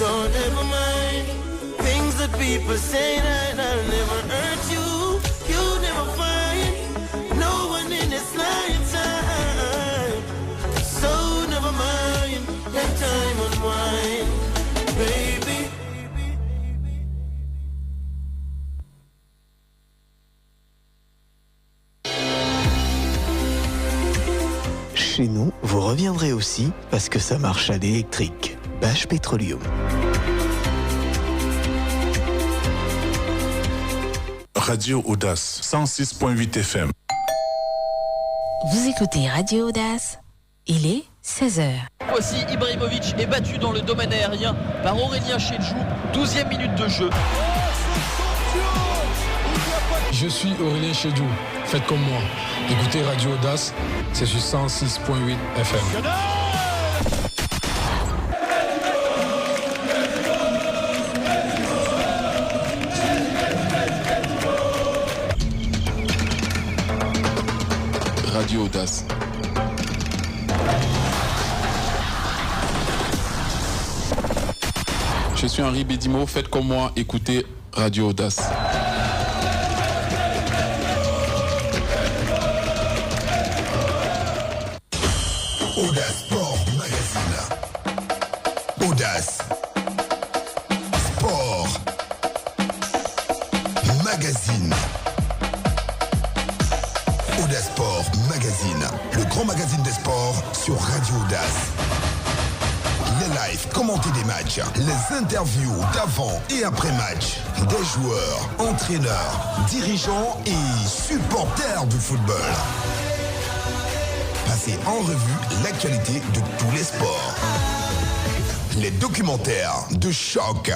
So never mind things that people say that I'll never hurt you. You never find no one in this lifetime. So never mind, let time unwind, baby. Chez nous, vous reviendrez aussi parce que ça marche à l'électrique. Bâche Petroleum. Radio Audace, 106.8 FM. Vous écoutez Radio Audace, il est 16h. Voici Ibrahimovic est battu dans le domaine aérien par Aurélien Chedjou, 12e minute de jeu. Je suis Aurélien Chedjou, faites comme moi. Écoutez Radio Audace, c'est sur 106.8 FM. Radio Audace. Je suis Henri Bédimo, faites comme moi, écoutez Radio Audace. Audace Sport Magazine. Audace Sport Magazine. Audace Sport Magazine, le grand magazine des sports sur Radio Audace. Les lives commentés des matchs, les interviews d'avant et après match, des joueurs, entraîneurs, dirigeants et supporters du football. Passez en revue l'actualité de tous les sports. Les documentaires de choc.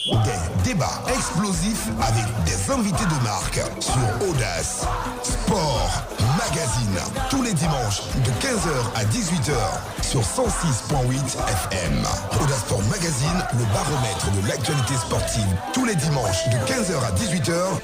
Des débats explosifs avec des invités de marque sur Audace Sport Magazine. Tous les dimanches de 15h à 18h sur 106.8 FM. Audace Sport Magazine, le baromètre de l'actualité sportive. Tous les dimanches de 15h à 18h.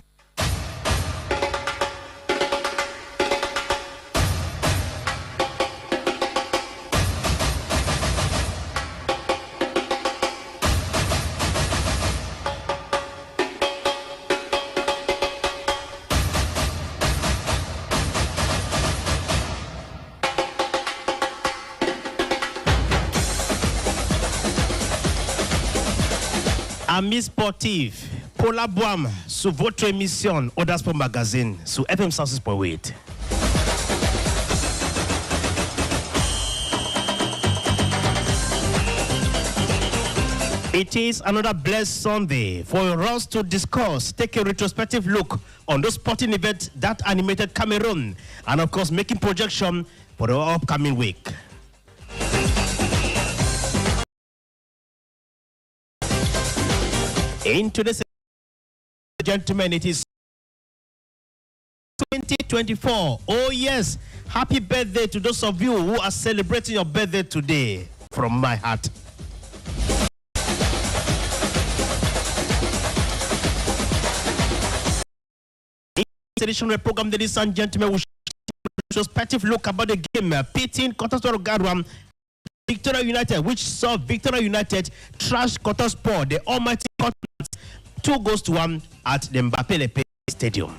Amis sportifs, pour la boîme sur votre émission Audace Sport Magazine sur FM 106.8. It is another blessed Sunday for us to discuss, take a retrospective look on those sporting events that animated Cameroon, and of course making projection for the upcoming week. In today's gentlemen, it is 2024. Oh yes, happy birthday to those of you who are celebrating your birthday today from my heart. In this edition of the program, ladies and gentlemen, we shall take a retrospective look about the game pitting Cottesmore Gadram Victoria United, which saw Victoria United trash Cottesmore, the almighty Cottesmore, 2-1 at the Mbappe Lepe Stadium.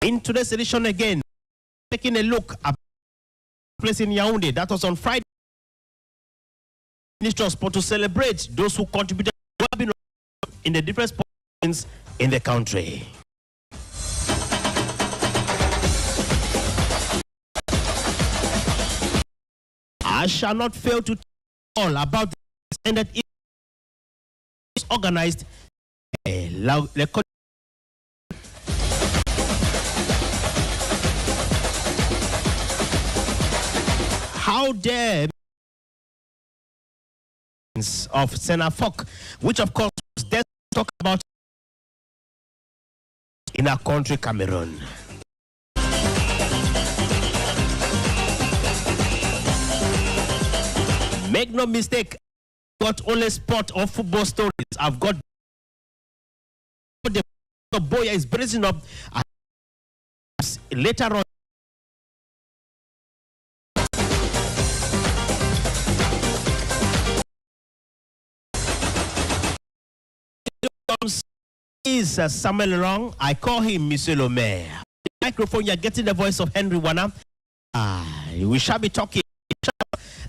In today's edition again, taking a look at the place in Yaoundé, that was on Friday, Ministry of Sport to celebrate those who contributed in the different sports in the country. I shall not fail to tell all about the extended events organized how dare of Senafok, which of course was talk about in our country, Cameroon. Make no mistake, I've got only sport or football stories. I've got the boy is bracing up later on. is Samuel Long. I call him Monsieur Le Maire. The microphone, you're getting the voice of Henry Wana. We shall be talking,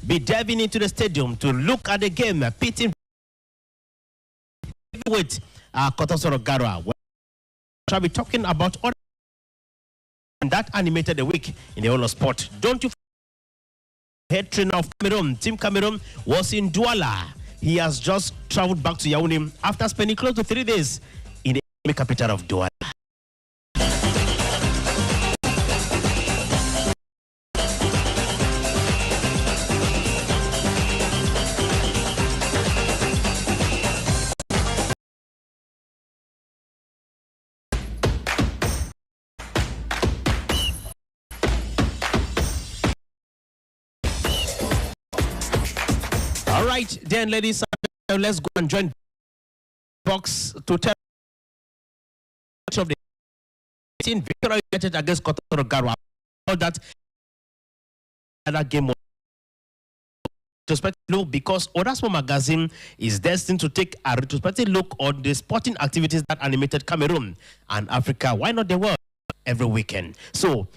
be diving into the stadium to look at the game, pitting with Kotosoro Garwa. We shall be talking about other and that animated the week in the whole of sport. Don't you head trainer of Cameroon, Team Cameroon, was in Douala. He has just traveled back to Yaoundé after spending close to 3 days in the capital of Douala. All right, then, ladies and gentlemen, let's go and join box to tell of the team Victoria United against Kotoro Garwa. All that game was retrospective look because Audace magazine is destined to take a retrospective look on the sporting activities that animated Cameroon and Africa. Why not the world every weekend? So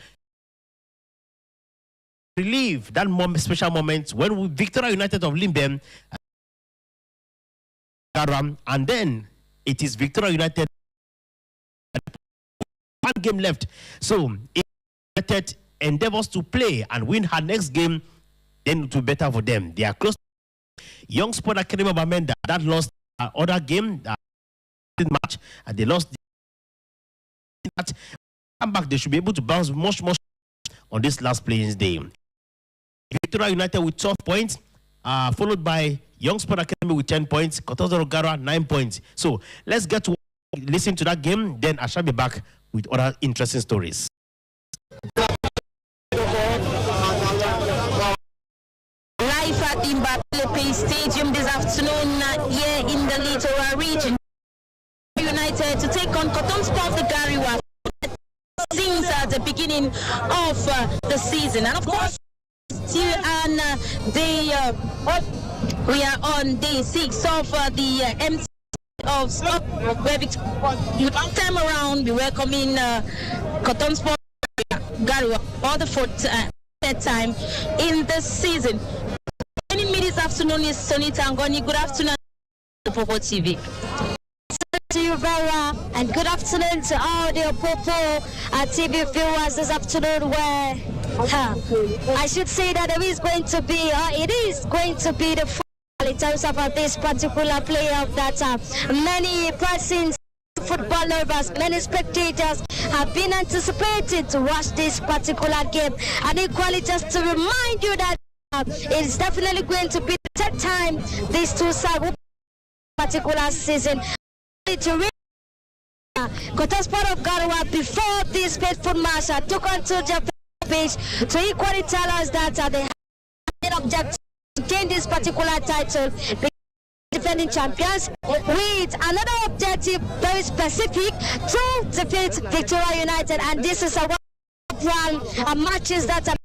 relive that special moment when Victoria United of Limbem and then it is Victoria United, one game left. So United endeavors to play and win her next game, then it will be better for them. They are close to Young Sport Academy of Amenda that lost other game match and they lost the match. Come back, they should be able to bounce much more on this last playing day. Victoria United with 12 points, followed by Young Sport Academy with 10 points, Kotoro Garwa 9 points. So let's get to listen to that game, then I shall be back with other interesting stories. Live at the Mbappe Stadium this afternoon here in the Littoral region. United to take on Cotton Sport the Garwa since the beginning of the season. And of course, still on we are on day 6 of the MC of Sport, where one time around we welcoming Cotton Sport Garwa for the third time in this season. Joining me this afternoon is Sonita Angoni. Good afternoon to Popo TV. To you, Vera, and good afternoon to all the Popo TV viewers this afternoon. Where I should say that it is going to be the final in terms of this particular playoff that many persons, football lovers, many spectators have been anticipating to watch this particular game. And equally, just to remind you that it's definitely going to be the third time these two sides will particular season. To reach Kotasport of Garwa before this faithful match took onto the page to equally tell us that they have an objective to gain this particular title, defending champions, with another objective very specific to defeat Victoria United. And this is a matches that are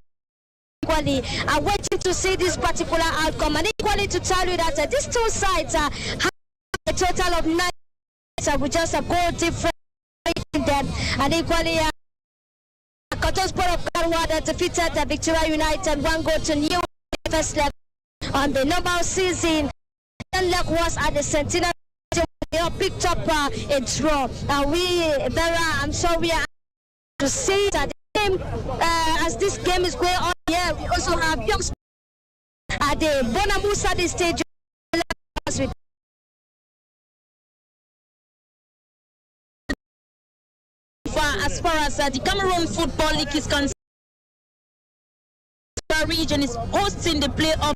equally are waiting to see this particular outcome, and equally to tell you that these two sides have a total of 9. So we just a goal difference in them, and equally Kotosport of Garwa that defeated Victoria United 1-0 first leg on the normal season. The leg was at the Centenary. They picked up a draw. I'm sure we are to see that the game as this game is going on here. We also have young at the Bonamusa stage. As far as the Cameroon Football League is concerned, the region is hosting the playoff,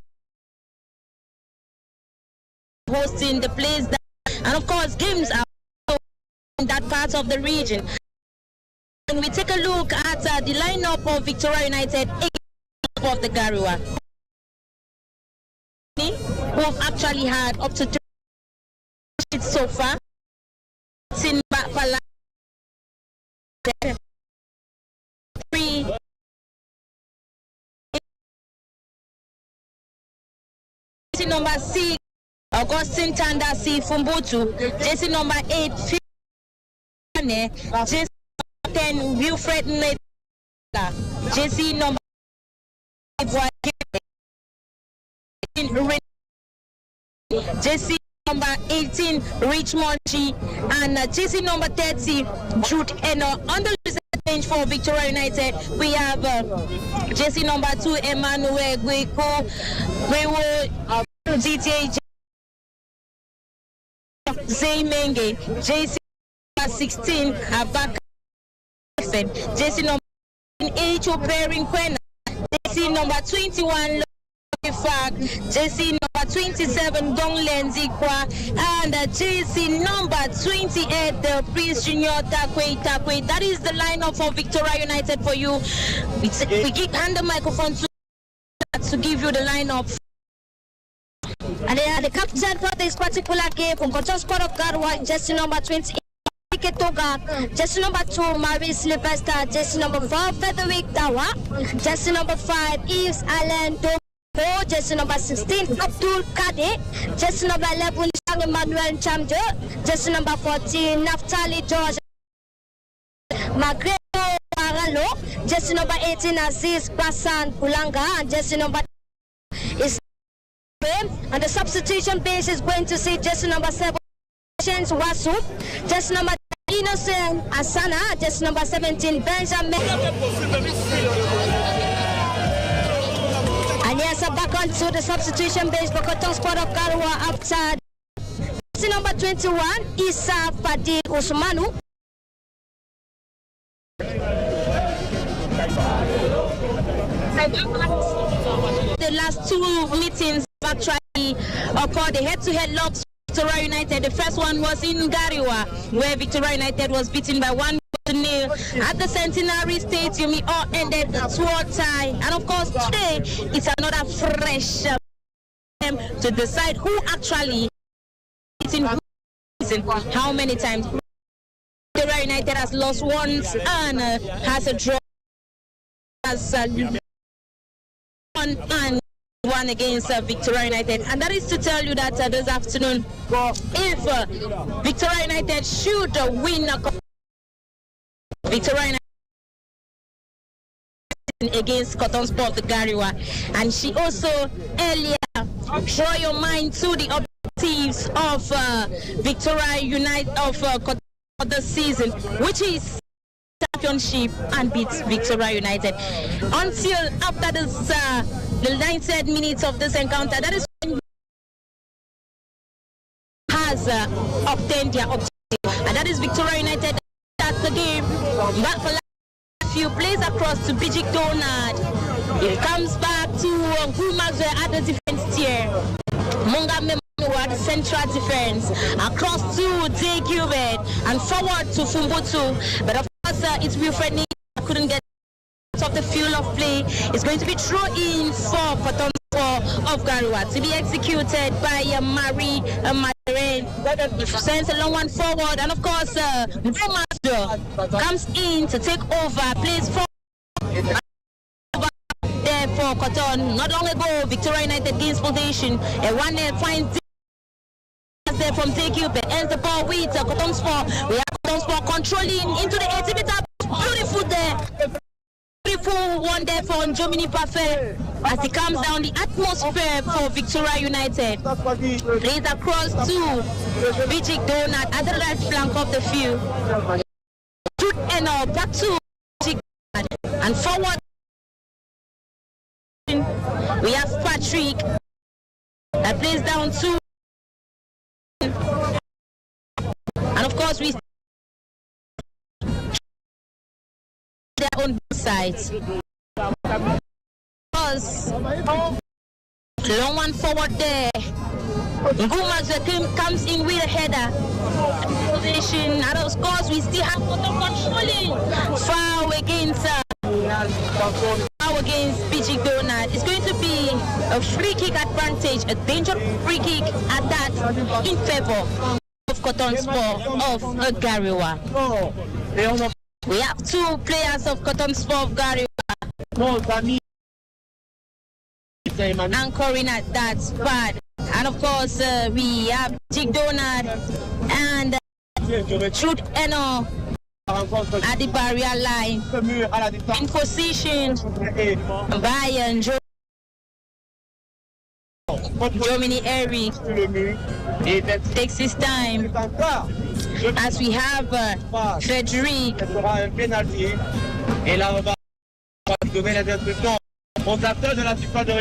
hosting the plays, and of course games are in that part of the region. And we take a look at the lineup of Victoria United of the Garwa, who have actually had up to 3 so far. Number 6 Augustine Tandasi Fumbutu, jersey number 8, jersey number 10, Wilfred Neda, jersey number 5, jersey number 18, Richmond G, and jersey number 30, Jude Eno. On the bench for Victoria United, we have jersey number 2, Emmanuel Gueko, GTA Zaymenge, jersey number 16, Abaka, jersey number 8, Opering Kwena, jersey number 21, jersey number 27, Donglen Zikwa, and jersey number 28, the Prince Junior Takwe. That is the lineup for Victoria United for you. We hand the microphone to give you the lineup. And the captain for this particular game from Cotton Sport of Garwa, jersey number 20. Toga, jersey number 2, Marie Sylvester, jersey number 4, Featherwick Dawa, jersey number 5, Eves Allen Dogo, jersey number 16, Abdul Kade, jersey number 11, Shang Emmanuel Chamjo, jersey number 14, Naftali George Magreto Baralo, jersey number 18, Aziz Basan Kulanga, and jersey number is and the substitution base is going to see jersey number 7, Wasu, jersey number Innocent Asana, jersey number 17, Benjamin. And yes, back on to the substitution base for Cotton Sport of Garwa after jersey number 21, Isa Fadil Usmanu. The last two meetings actually occurred, the head-to-head locks. Victoria United. The first one was in Gariwa, where Victoria United was beaten by 1-0 at the Centenary Stadium. It all ended 2-2 tie, and of course today it's another fresh to decide who actually beaten how many times. Victoria United has lost once and has a draw, has one against Victoria United, and that is to tell you that this afternoon, if Victoria United should win Victoria United against Cotton Sport Gariwa, and she also earlier draw your mind to the objectives of Victoria United of the season, which is championship, and beat Victoria United. Until after this, the 90th minutes of this encounter, that is when has obtained their objective, and that is Victoria United. That's the game. Back for few plays across to Bijik Donald. It comes back to Gumazwe at the defense tier. Munga Memu at the central defense. Across to J. Gilbert and forward to Fumbutu. But of course, it's Wilfred Neda couldn't get of the field of play. It's going to be thrown in for Cotton of Garua to be executed by Marie Madeleine. Sends a long one forward, and of course, Master comes in to take over, plays for there for Cotton. Not long ago, Victoria United gains possession. A 1-0 finds there from TQ, but ends the ball with Cotton Sport. We have Cotton Sport controlling into the 80-meter. Beautiful there. Beautiful one there for Jomini Parfait as he comes down. The atmosphere for Victoria United. Plays across to Bijik Donut at the right flank of the field. And back to Bijik and forward. We have Patrick that plays down to, and of course we their own sides. Long one forward there. Ngumas comes in with a header. Position, and of course we still have controlling foul against Bijik Donut. It's going to be a free kick advantage, a dangerous free kick at that in favor of Cotton Sport of Gariwa. We have two players of Cotton Sport of Gariwa anchoring at that spot And of course, we have Jig Donald and Truth Eno at the barrier line. In position by Germany Eric takes his time as we have Frederic.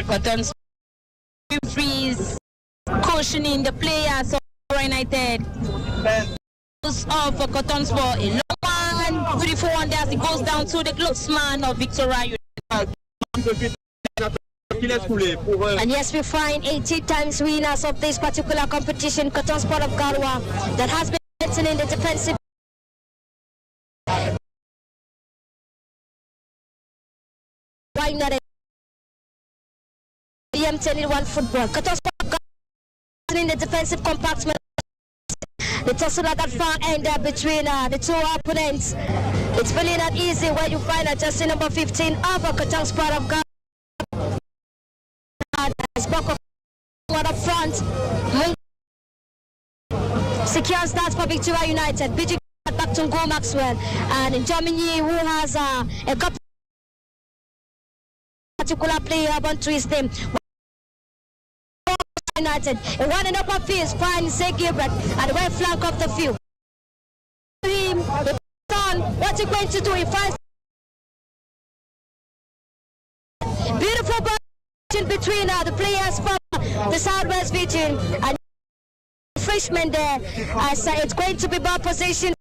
Cotton's freeze cautioning the players of United. Of Cotton Sport, a long one, beautiful one there as it goes down to the closeman of Victoria United. And yes, we find 18 times winners of this particular competition, Cotton Sport of Garwa, that has been in the defensive. Why not EM10 football? Cotton Sport of Garwa in the defensive compartment. The tussle at that far end between the two opponents. It's really not easy where you find just number 15 of Cotton Sport of Garwa. Up front, secure starts for Victoria United. BG back to Go Maxwell, and in Germany, who has a couple particular player about to his team. United, a one and upper field, finds Zay Gilbert at the right flank of the field. What's he going to do? He finds beautiful ball between the players from the Southwest region and the freshman there. It's going to be ball position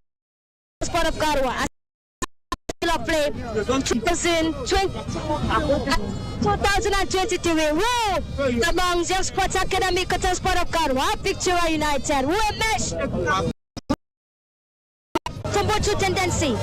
Sport of Garwa. Play 2023 among Jeff Sports Academy, Cotton Sport of Garwa, Victoria United. Who a mesh from Bochu tendency.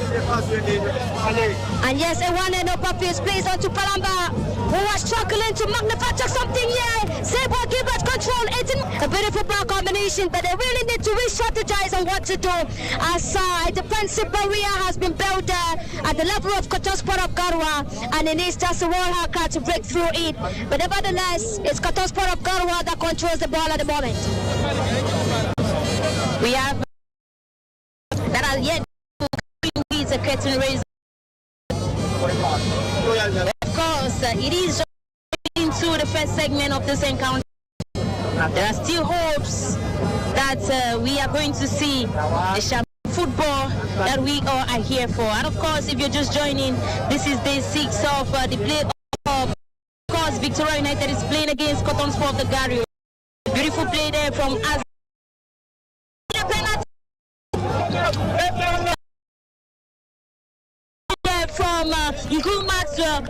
And yes, a one and up is plays on to Palamba, who was struggling to manufacture something here. Sable Gilbert control, it's a beautiful ball combination, but they really need to re-strategize on what to do. As a defensive barrier has been built at the level of Cotton Sport of Garwa, and it needs just a wall haka to break through it. But nevertheless, it's Cotton Sport of Garwa that controls the ball at the moment. We have that are yet to a curtain raise. Of course, it is into the first segment of this encounter. There are still hopes that we are going to see the champion football that we all are here for. And of course, if you're just joining, this is day 6 of the play of course Victoria United is playing against Cotton Sport of the Garwa. Beautiful play there from us. From Ngul Maxwell,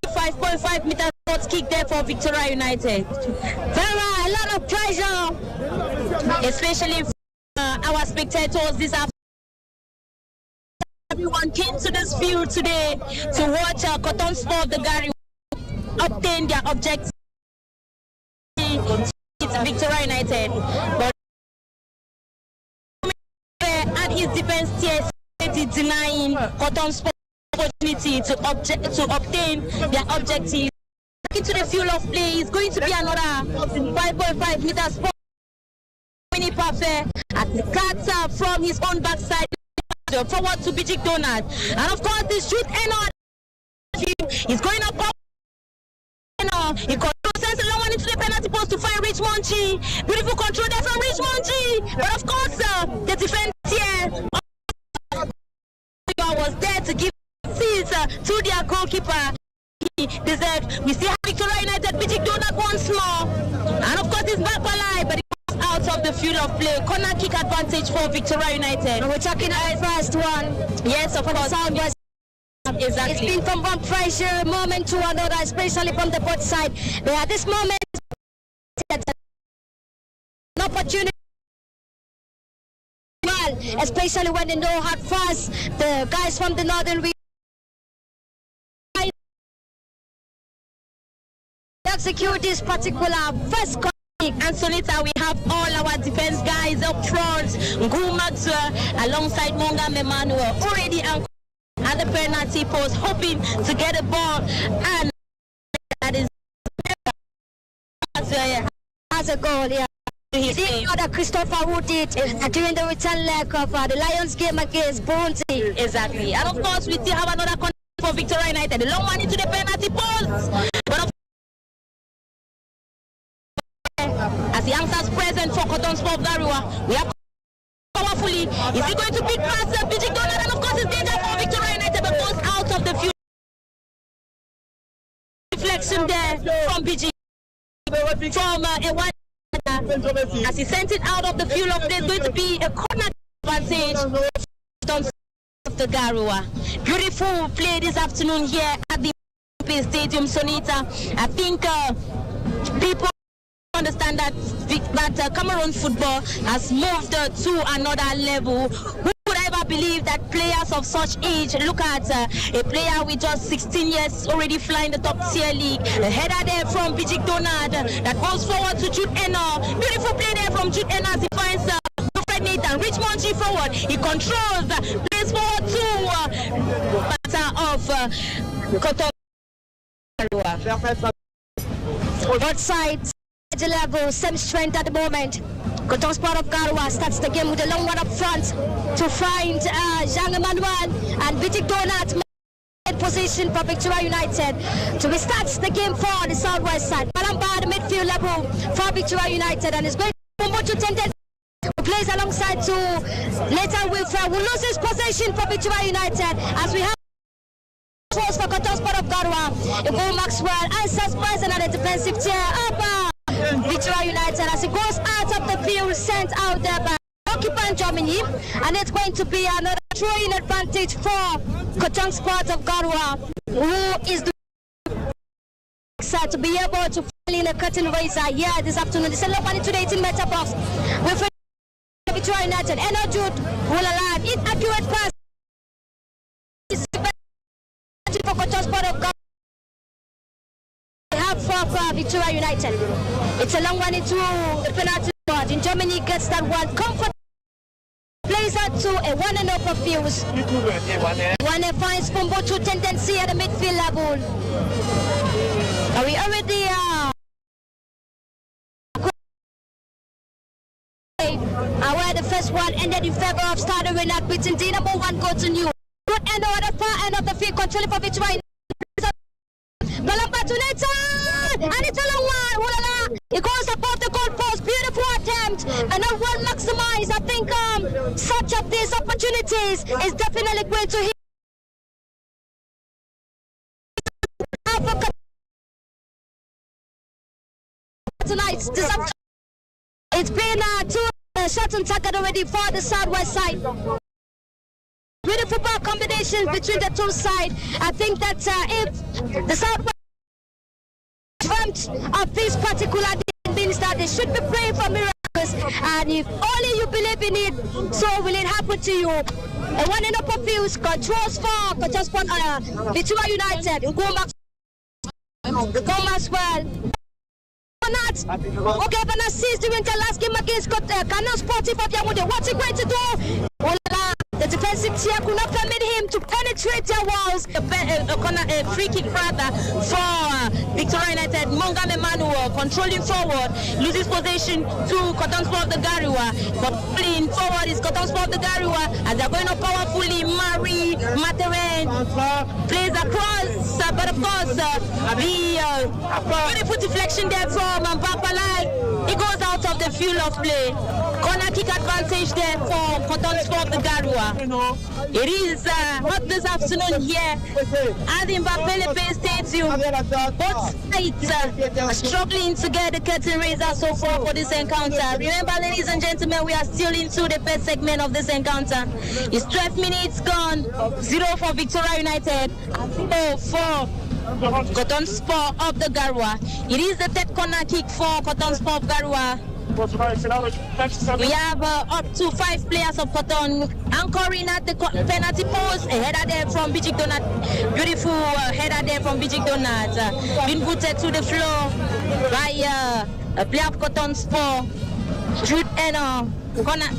5.5 meter sports kick there for Victoria United. Vera, a lot of pressure, especially from our spectators this afternoon. Everyone came to this field today to watch Cotton Sport of the Garwa obtain their objective. It's Victoria United, but at his defense tier, denying Cotton Sport opportunity to obtain their objective. Into the field of play is going to be another 5.5 meter sport. Mini perfect at the cut from his own backside forward to Bijik Donald, and of course the shoot is going up. He controls a long one into the penalty post to find Richmond G. Beautiful control there from Richmond G. But of course the defense here was there to give seats to their goalkeeper. He deserved. We see Victoria United Bijik Donald once more, and of course it's back alive, but it was out of the field of play. Corner kick advantage for Victoria United. We're talking about the first one. Yes, of course. Exactly. It's been from one pressure moment to another, especially from the both side. But at this moment, an opportunity. Especially when they know how fast the guys from the northern region execute this particular first kick. And Sonita, we have all our defense guys up front, Ngul Maxwell alongside Monga Emmanuel already at the penalty post, hoping to get a ball, and that is was a goal, yeah. He didn't know that Christopher who did during the return leg of the Lions game against Burundi. Exactly. And of course, we still have another contest for Victoria United. The long one into the penalty post. But as the youngsters present for Cotton Sport Garua, we have powerfully. Is he going to beat past BG Donald? And of course, it's danger for Victoria United, but goes out of the field. Reflection there from BG. From a one. As he sent it out of the field of play, it's going to be a corner advantage of the Garua. Beautiful play this afternoon here at the Stadium, Sonita. I think people understand that Cameroon football has moved to another level. Who would ever believe that players of such age, look at a player with just 16 years already flying the top tier league, a header there from Bijik Donald that goes forward to Jude Eno. Beautiful play there from Jude Eno as he finds Fred Nathan. Richmond G forward, he controls, plays forward to batter of Koto. Both sides level, same strength at the moment. Cotton Sport of Garua starts the game with a long one up front to find Jean Emmanuel and Bijik Donat in position for Victoria United to restart the game for the southwest side. Malamba the midfield level for Victoria United, and is going to Tended who plays alongside to later with who loses possession for Victoria United as we have for Cotton Sport of Garua. Go Maxwell answers present at the defensive tier up Victoria United as it goes out of the field, sent out there by occupant Germany, and it's going to be another throwing advantage for Cotton Sport of Garua, who is to be able to fall in a curtain raiser here this afternoon. It's a low one into the 18-meter box with Victoria United. Eno Jude will allow inaccurate pass for Cotton Sport of Garua. For Victoria United. It's a long one into the penalty spot. In Germany gets that one. Comfort plays out to a 1-0 for Fuse. One finds Pumbochu tendency at the midfield level. Are we already where the first one ended in favor of Stade Rennais, beating Dynamo 1 goal to nil. Good end at the far end of the field, controlling for Victoria United. Balamba to Nathan, and it's a long one. It goes above the goal post. Beautiful attempt, and not well maximized. I think such of these opportunities is definitely going to hit. Tonight, it's been two shots on target already for the southwest side. Beautiful ball combinations between the two sides. I think that if the southwest dreamt of this particular day means that they should be praying for miracles, and if only you believe in it, so will it happen to you. And one in upper fields controls for Victoria United. Go Maxwell. Okay, but now sees during the last game against Canon Sportive of Yamude. What's he going to do? The defensive tier could not permit him to penetrate their walls. A free kick rather for Victoria United. Mongam Emmanuel controlling forward, loses possession to Cotton Sport of the Garua. But playing forward is Cotton Sport of the Garua as they're going up powerfully. Marie Materen plays across, but of course the beautiful deflection there from Mbapalai. It goes out of the field of play. Corner kick advantage there for Cotton Sport of the Garua. It is hot this afternoon here at the Mbapele Bay Stadium. Both sides are struggling to get the curtain raiser so far for this encounter. Remember, ladies and gentlemen, we are still into the first segment of this encounter. It's 12 minutes gone, 0 for Victoria United, 0 for Cotton Sport of the Garua. It is the third corner kick for Cotton Sport of Garua. We have up to 5 players of Cotton anchoring at the penalty post. A header there from Bijik Donat. Beautiful header there from Bijik Donat. Been booted to the floor by a player of Cotton Sport. Jude Eno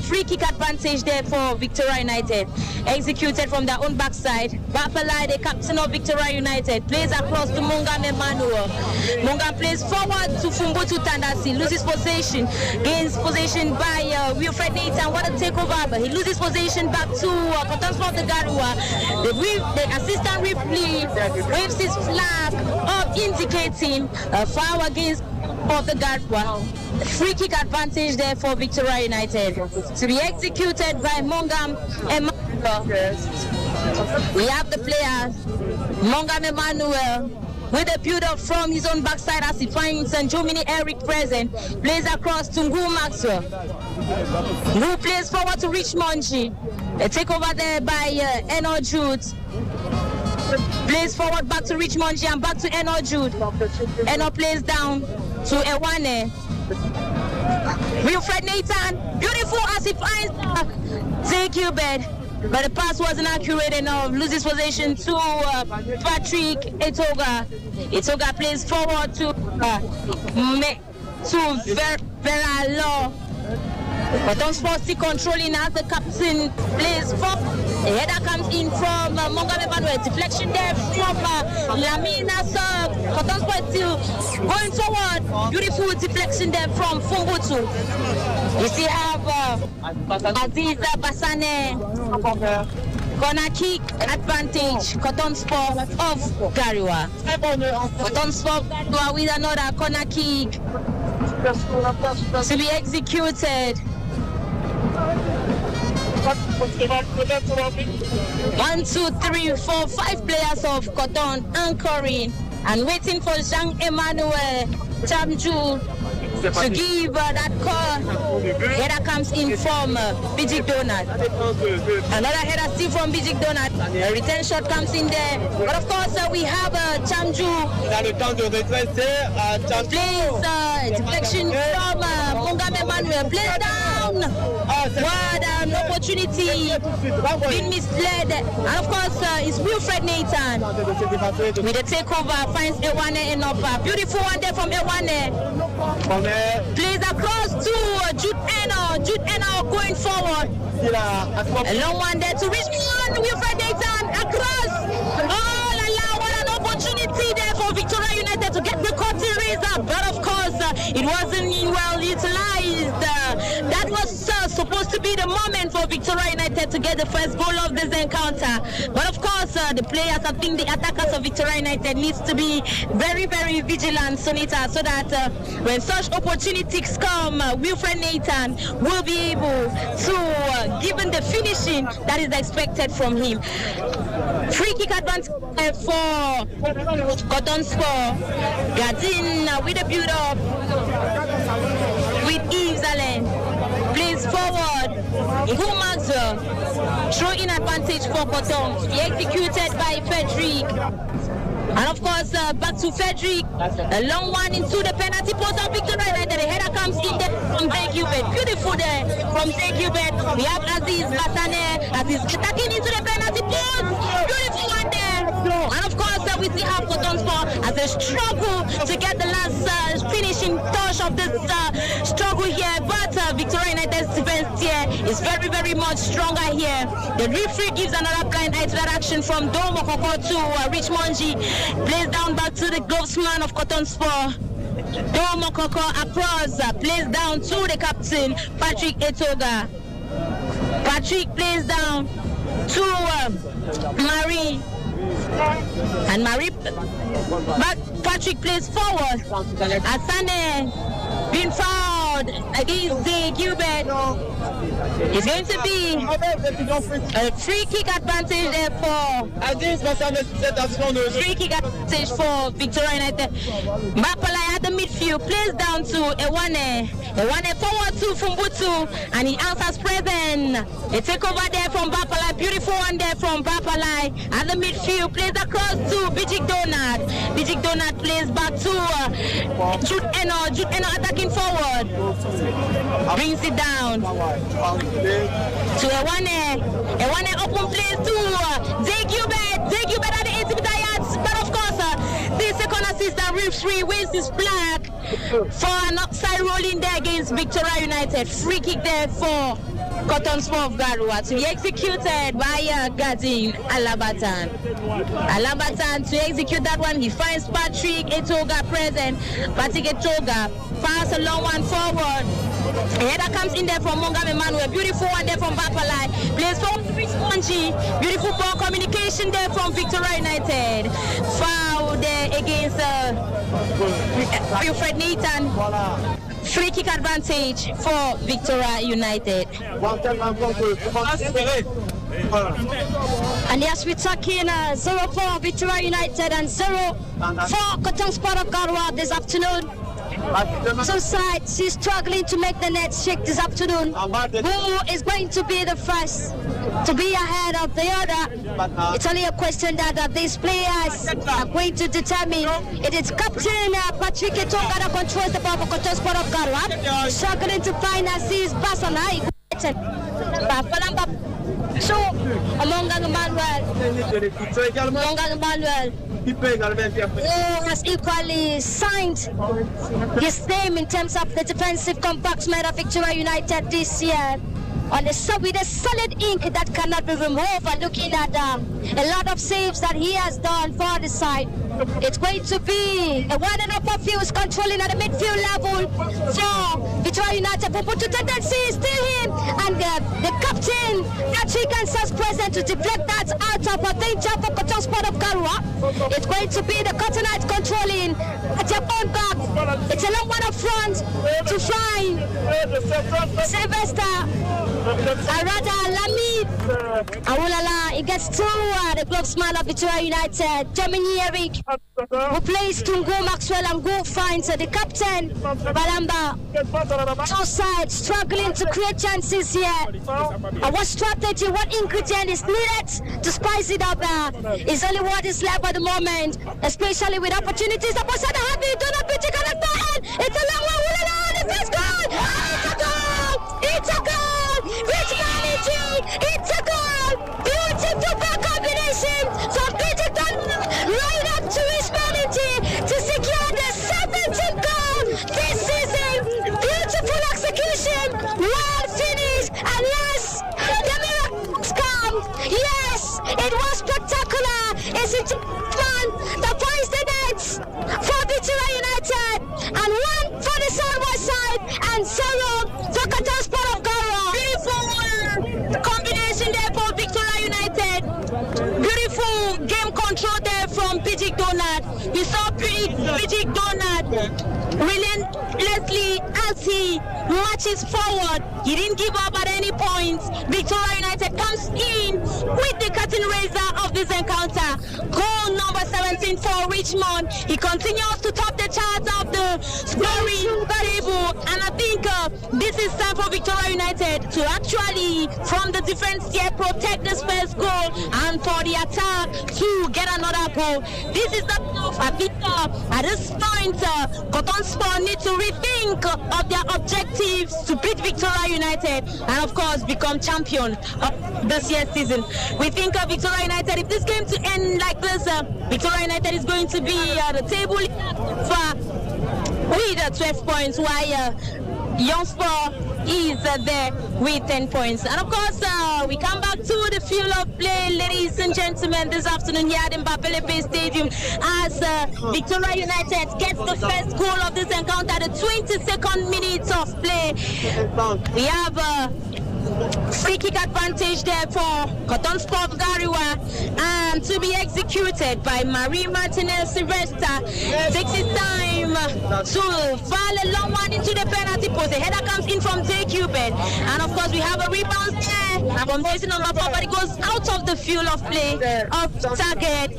free kick advantage there for Victoria United. Executed from their own backside. Bapalai, the captain of Victoria United, plays across to Mungam Emmanuel. Mungam plays forward to Fumbutu Tandasi, loses possession, gains possession by Wilfred Nathan. What a takeover, but he loses possession back to Kotonsport the Garua. The assistant referee waves his flag up, indicating a foul against of the Garua. Free kick advantage there for Victoria United to be executed by Mungam Emmanuel. We have the players, Mungam Emmanuel, with a build-up from his own backside as he finds Jomini Eric present. Plays across to Ngu Maxwell, who plays forward to Richmonji. A takeover there by Eno Jude. Plays forward back to Richmonji and back to Eno Jude. Eno plays down to Ewane. Wilfred Nathan, beautiful as he finds Zay Gilbert. But the pass wasn't accurate enough. Loses possession to Patrick Etoga. Etoga plays forward to Vera Law. But don't suppose to controlling as the captain plays for. The header comes in from Mungam Emmanuel. Deflection there from Lamina Sub. But don't suppose still going forward. Beautiful deflection there from Fumbutu. We still have Aziz Basane. Corner kick advantage. Cotton Sport of Garua. Cotton Sport with another corner kick to be executed. 1, 2, 3, 4, 5 players of Cotton anchoring and waiting for Jean-Emmanuel Chamju to give that call. Header comes in from Bijik Donat. Another header still from Bijik Donat. A return shot comes in there. But of course, we have Chamju. Plays deflection from Mungam Emmanuel. Plays down. What an opportunity. Being misled. And of course, it's Wilfred Nathan. With the takeover, finds Ewane enough. Beautiful one there from Ewane. Plays across to Jude Eno. Jude Eno going forward. A long one there to Richmond. Wilfred Nathan across. Oh la la, what an opportunity there for Victoria United to get the curtain raiser. But of course, it wasn't well utilized. That was supposed to be the moment for Victoria United to get the first goal of this encounter. But of course, the players, I think the attackers of Victoria United needs to be very, very vigilant, Sonita, so that when such opportunities come, Wilfred Nathan will be able to give him the finishing that is expected from him. Free kick advance for Cotton Sport. Gardin with a build-up with Yves Allen. Plays forward. Ngumazo. Throw-in advantage for Cotton. To be executed by Frederick. And of course, back to Frederick. A long one into the penalty post of Victoria United. The header comes in there from Zay Gilbert. Beautiful there from Zay Gilbert. We have Aziz Basane. Aziz attacking into the penalty post. Beautiful one there. And of course, we still have Cotton Sport as a struggle to get the last finishing touch of this struggle here. But Victoria United's defense here is very, very much stronger here. The referee gives another blind eye to that action from Domo Koko to Richmonji. Plays down back to the glovesman of Cotton Sport. Domo Koko across, plays down to the captain, Patrick Etoga. Patrick plays down to Marie. And Marie back. Patrick plays forward. Asane being fouled against Zay Gilbert. It's going to be a free kick advantage there for free kick advantage for Victoria United. Bapalai at the midfield plays down to Ewane. Ewane forward to Fumbutu, and he answers present. A takeover there from Bapalai. Beautiful one there from Bapalai at the midfield. Plays across to Bijik Donat. Bijik Donat plays back to Jude Eno. Jude Eno attacking forward. Brings it down to Ewane. Ewane open plays to Zay Gilbert. Zay Gilbert at the 80 yards. But of course, the second second assist and referee wins his flag for an upside rolling there against Victoria United. Free kick there for Cotton Sport of Garua to be executed by Gadin Alabatan. Alabatan to execute that one. He finds Patrick Etoga present. Patrick Etoga pass a long one forward. A header comes in there from Mongam Emmanuel. Beautiful one there from Bapalai. Plays for Spongy. Beautiful ball communication there from Victoria United. Foul there against Wilfred Nathan. Free kick advantage for Victoria United. And yes, we're talking 0-4 Victoria United and 0-4 Cotton Sport of Garua this afternoon. Two sides is struggling to make the net shake this afternoon. Who is going to be the first to be ahead of the other? It's only a question that these players are going to determine. It is Captain Patrick Etonga that controls the ball for Cotton Sport of Garua. Struggling to find Aziz Basana. So, Amongang Emmanuel, who has equally signed his name in terms of the defensive compartment of Victoria United this year. With a solid ink that cannot be removed, and looking at a lot of saves that he has done for the side. It's going to be a wide and upper field controlling at the midfield level for Victoria United. But to tendency is still him, and the captain Patrick Ansas present to deflect that out of a danger for Cotton Sport of Garua. It's going to be the Cottonite controlling at their own back. It's a long one up front to find Sylvester. Arada Lamid Awulala, he gets to the glove of Victoria United. Germany Eric, who plays Tungo Maxwell, and go finds the captain Balamba. Two sides struggling to create chances here. What strategy, what ingredient is needed to spice it up? Is only what is left at the moment, especially with opportunities. The person happy, do not be taken at the end. It's a long one. Awulala, the first goal. It's a goal. It's a goal. Rich Manity, it's a goal! Beautiful ball combination from Bridgeton right up to Rich Manity to secure the 17th goal this season. Beautiful execution, well finished, and yes, the miracles come. Yes, it was spectacular. It's a one that finds the nets for Victoria United, and one for the Sunway side, and 0 for Cotton Sport of Garua. Combination there for Victoria United. Beautiful game control there from Pidgey Donald. You saw Pidgey Donald relentlessly as he marches forward. He didn't give up at any point. Victoria United comes in with the curtain raiser of this encounter. Goal number 17 for Richmond. He continues to top the charts of the scoring table, and I think this is time for Victoria United to actually, from the defense here, protect this first goal, and for the attack to get another goal. This is not enough. I think at this point, Cotton Sport need to rethink of their objectives to beat Victoria United and, of course, become champion of this year's season. We think of Victoria United, if this game to end like this, Victoria United is going to be the table with 12 points, while Young Sport is there with 10 points. And of course, we come back to the field of play, ladies and gentlemen, this afternoon here at Mbapelepe Stadium, as Victoria United gets the first goal of this encounter, the 22nd minute of play. We have free kick advantage there for Cotton Sport Garua, and to be executed by Marie Martinez Sylvester. Takes his time to fall a long one into the penalty post. The header comes in from Jay Cupid, and of course we have a rebound there from Jason number 4, but it goes out of the field of play of target.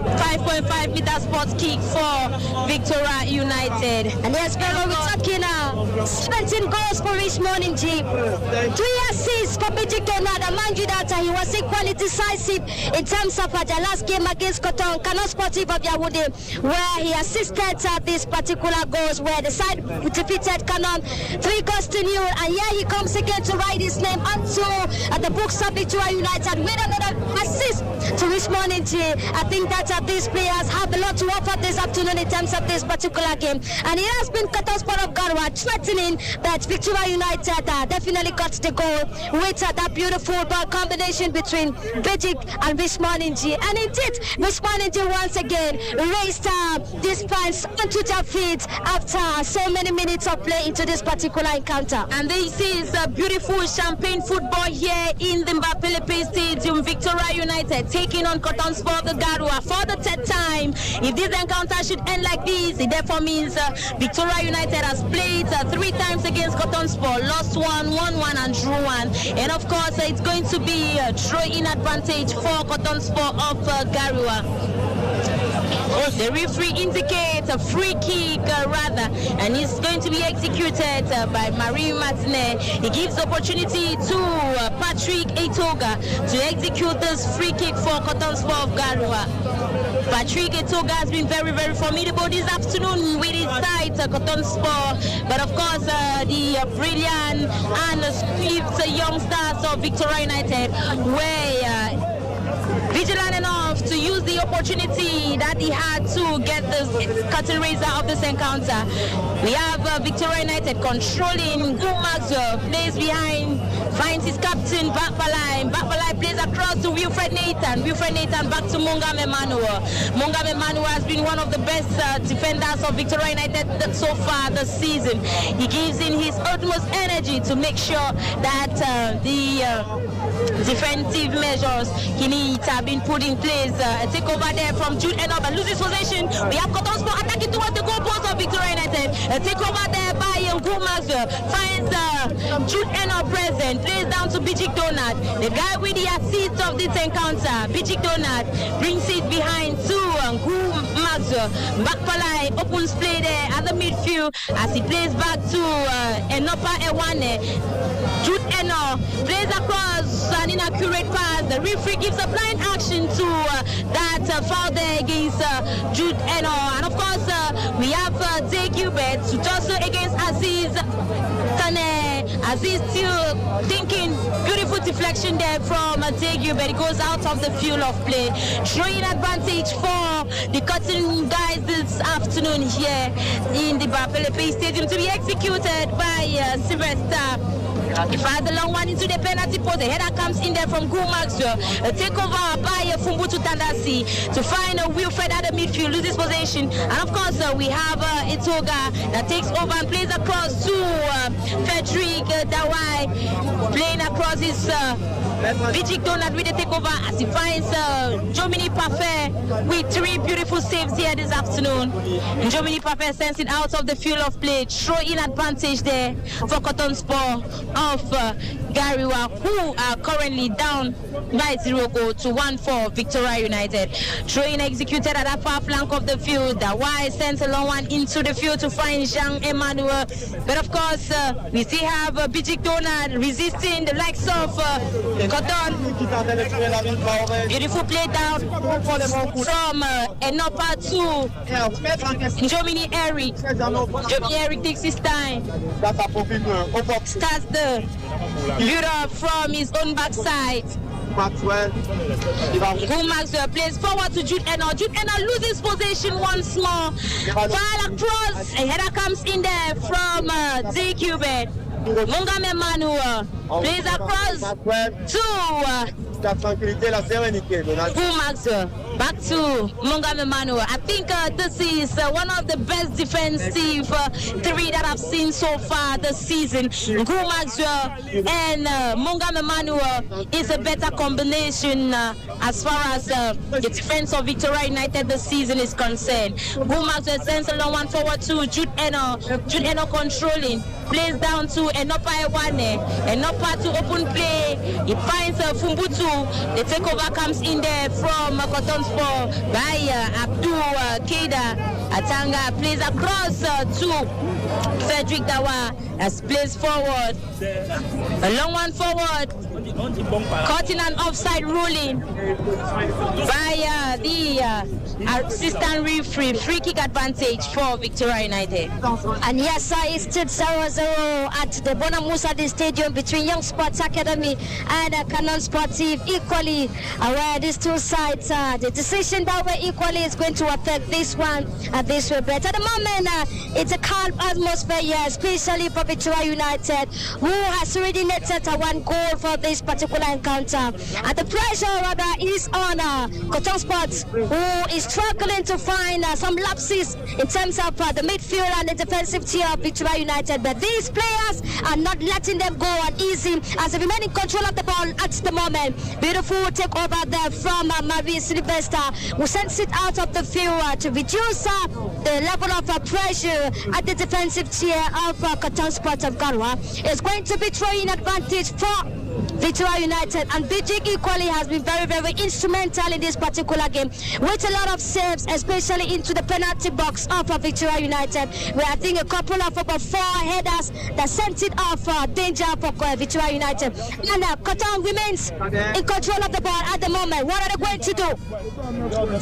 5.5 meter sports kick for Victoria United. And yes, we're talking now. 17 goals for Richmond in Jeep. 3 assists for Pidgey Donald. And mind you that he was equally decisive in terms of the last game against Cotton Sportive of Yawude, where he assisted this particular goals, where the side defeated Canon 3-0. And here he comes again to write his name onto the books of Victoria United with another assist to Richmond NG. I think that these players have a lot to offer this afternoon in terms of this particular game. And it has been Cotton Sport of Garwa threatening that Victoria United definitely got the goal with that beautiful ball combination between Bejic and Richmond NG. And indeed, Richmond NG once again raised these fans onto their feet after so many minutes of play into this particular encounter. And this is a beautiful champagne football here in the Mbapelepe Stadium. Victoria United taking on Cotton Sport of Garwa for the third time. If this encounter should end like this, it therefore means Victoria United has played 3 times against Cotton Sport, lost 1, won 1 and drew 1. And of course, it's going to be a throw-in advantage for Cotton Sport of Garwa. The referee indicates a free kick and it's going to be executed by Marie Martinet. He gives opportunity to Patrick Etoga to execute this free kick for Cotton Sport of Garwa. Patrick Etoga has been very, very formidable this afternoon with his side, Cotton Sport. But of course, the brilliant and swift young stars of Victoria United were vigilant enough to use the opportunity that he had to get the curtain raiser of this encounter. We have Victoria United controlling. Maxwell plays behind, finds his captain Bakbalai. Bakbalai plays across to Wilfred Nathan. Wilfred Nathan back to Mungam Emmanuel. Mungam Emmanuel has been one of the best defenders of Victoria United so far this season. He gives in his utmost energy to make sure that the defensive measures he needs have been put in place. A takeover there from Jude Enob and loses possession. We have Cotton Sport attacking towards the goal post of Victoria United. A takeover there by Maxwell finds Jude Enob present, plays down to Bijik Donat. The guy with the assist of this encounter, Bijik Donat, brings it behind to Maxwell. Bakpalai opens play there at the midfield as he plays back to Enopa Ewane. Jude Enob plays across an inaccurate pass. The referee gives a blind action to that foul there against Jude Enob. And of course, we have Day Gilbert to tussle against Aziz Tane. Aziz still thinking, beautiful deflection there from Day Gilbert. It goes out of the field of play. Showing advantage for the cutting guys this afternoon here in the Mbapelepe Stadium to be executed by Sylvester. He fires the long one into the penalty post. The header comes in there from Maxwell. A takeover by Fumbutu Tandasi to find Wilfred at the midfield, loses possession. And of course, we have Etoga that takes over and plays across to Frederick Dawai, playing across his Bijik Donat with the takeover as he finds Jomini Parfait with 3 beautiful saves here this afternoon. And Jomini Parfait sends it out of the field of play. Throw in advantage there for Cotton Sport of Gariwa, who are currently down by 0 goal to 1 for Victoria United. Throw in executed at the far flank of the field. Dawai sends a long one into the field to find Jean Emmanuel. But of course, we still have Bijik Donat resisting the likes of Cotton. Beautiful play down from Enopa to Jomini Eric. Jomini Eric takes his time. Starts the build-up from his own backside. Maxwell plays forward to Jude Enob. Jude Enob loses possession once more. File across. A header comes in there from Zay Cubert. Mungam Emmanuel plays across to Maxwell. Back to Mungam Emmanuel. I think this is one of the best defensive 3 that I've seen so far this season. Maxwell and Mungam Emmanuel is a better combination as far as the defense of Victoria United this season is concerned. Maxwell sends a long one forward to Jude Enob. Jude Enob controlling. Plays down to Enopa Ewane. Enopa to open play. He finds Fumbutu. The takeover comes in there from Cotton Sport by Abdul Keida. Atanga plays across to Frederick Dawa as plays forward. A long one forward. Caught in an offside ruling by the assistant referee. Free kick advantage for Victoria United. And yes, sir, it's still 0-0 at the Bonamoussadi Stadium between Young Sports Academy and Canon Sportive. Equally, where these two sides, the decision that way equally is going to affect this one and this way. But at the moment, it's a calm atmosphere here, especially for Victoria United, who has already netted one goal for this particular encounter. And the pressure rather is on Cotton Sports, who is struggling to find some lapses in terms of the midfield and the defensive tier of Victoria United. But these players are not letting them go on easy as they remain in control of the ball at the moment. Beautiful take over there from Marie Sylvester, who sends it out of the field to reduce the level of pressure at the defensive tier of Cotton Sports of Garwa. It's going to be throwing advantage for Victoria United, and BG equally has been very, very instrumental in this particular game with a lot of saves, especially into the penalty box of Victoria United, where I think a couple of about 4 headers that sent it off danger for Victoria United. And Cotton remains in control of the ball at the moment. What are they going to do?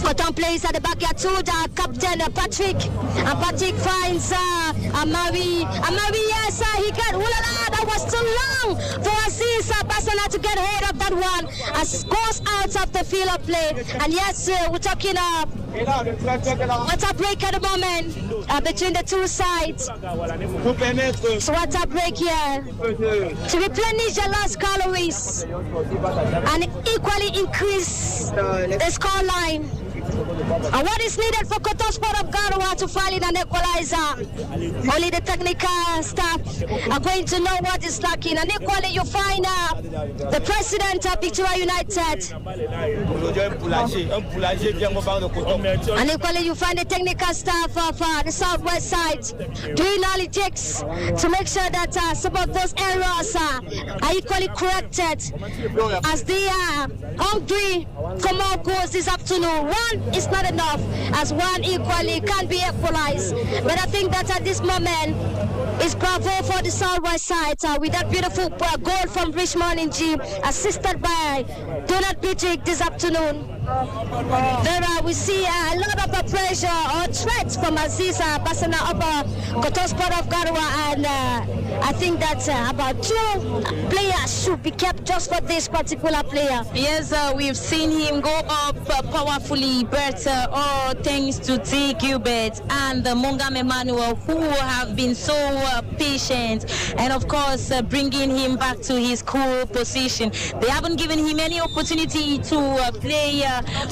Cotton plays at the backyard to the captain Patrick, and Patrick finds Amari. Yes, he got. That was too long for Aziz Basana to get ahead of that one, as goes out of the field of play. And yes, we're talking what's a break at the moment between the two sides. So what's a break here to replenish your last calories and equally increase the score line. And what is needed for Cotton Sport of Garwa to fall in an equalizer? Only the technical staff are going to know what is lacking. And equally you find the president of Victoria United. And equally you find the technical staff of the southwest side doing all it takes to make sure that some of those errors are equally corrected, as they are hungry for more goals this afternoon. One is not enough, as one equally can be equalized. But I think that at this moment it's bravo for the southwest side with that beautiful goal from Richmond in G, assisted by Donald Patrick this afternoon. There we see a lot of pressure or threats from Aziza Basana of Cotton Sport of Garwa, and I think that about 2 players should be kept just for this particular player. Yes, we've seen him go up powerfully, but all thanks to T. Gilbert and Mongam Emmanuel, who have been so patient, and of course bringing him back to his cool position. They haven't given him any opportunity to play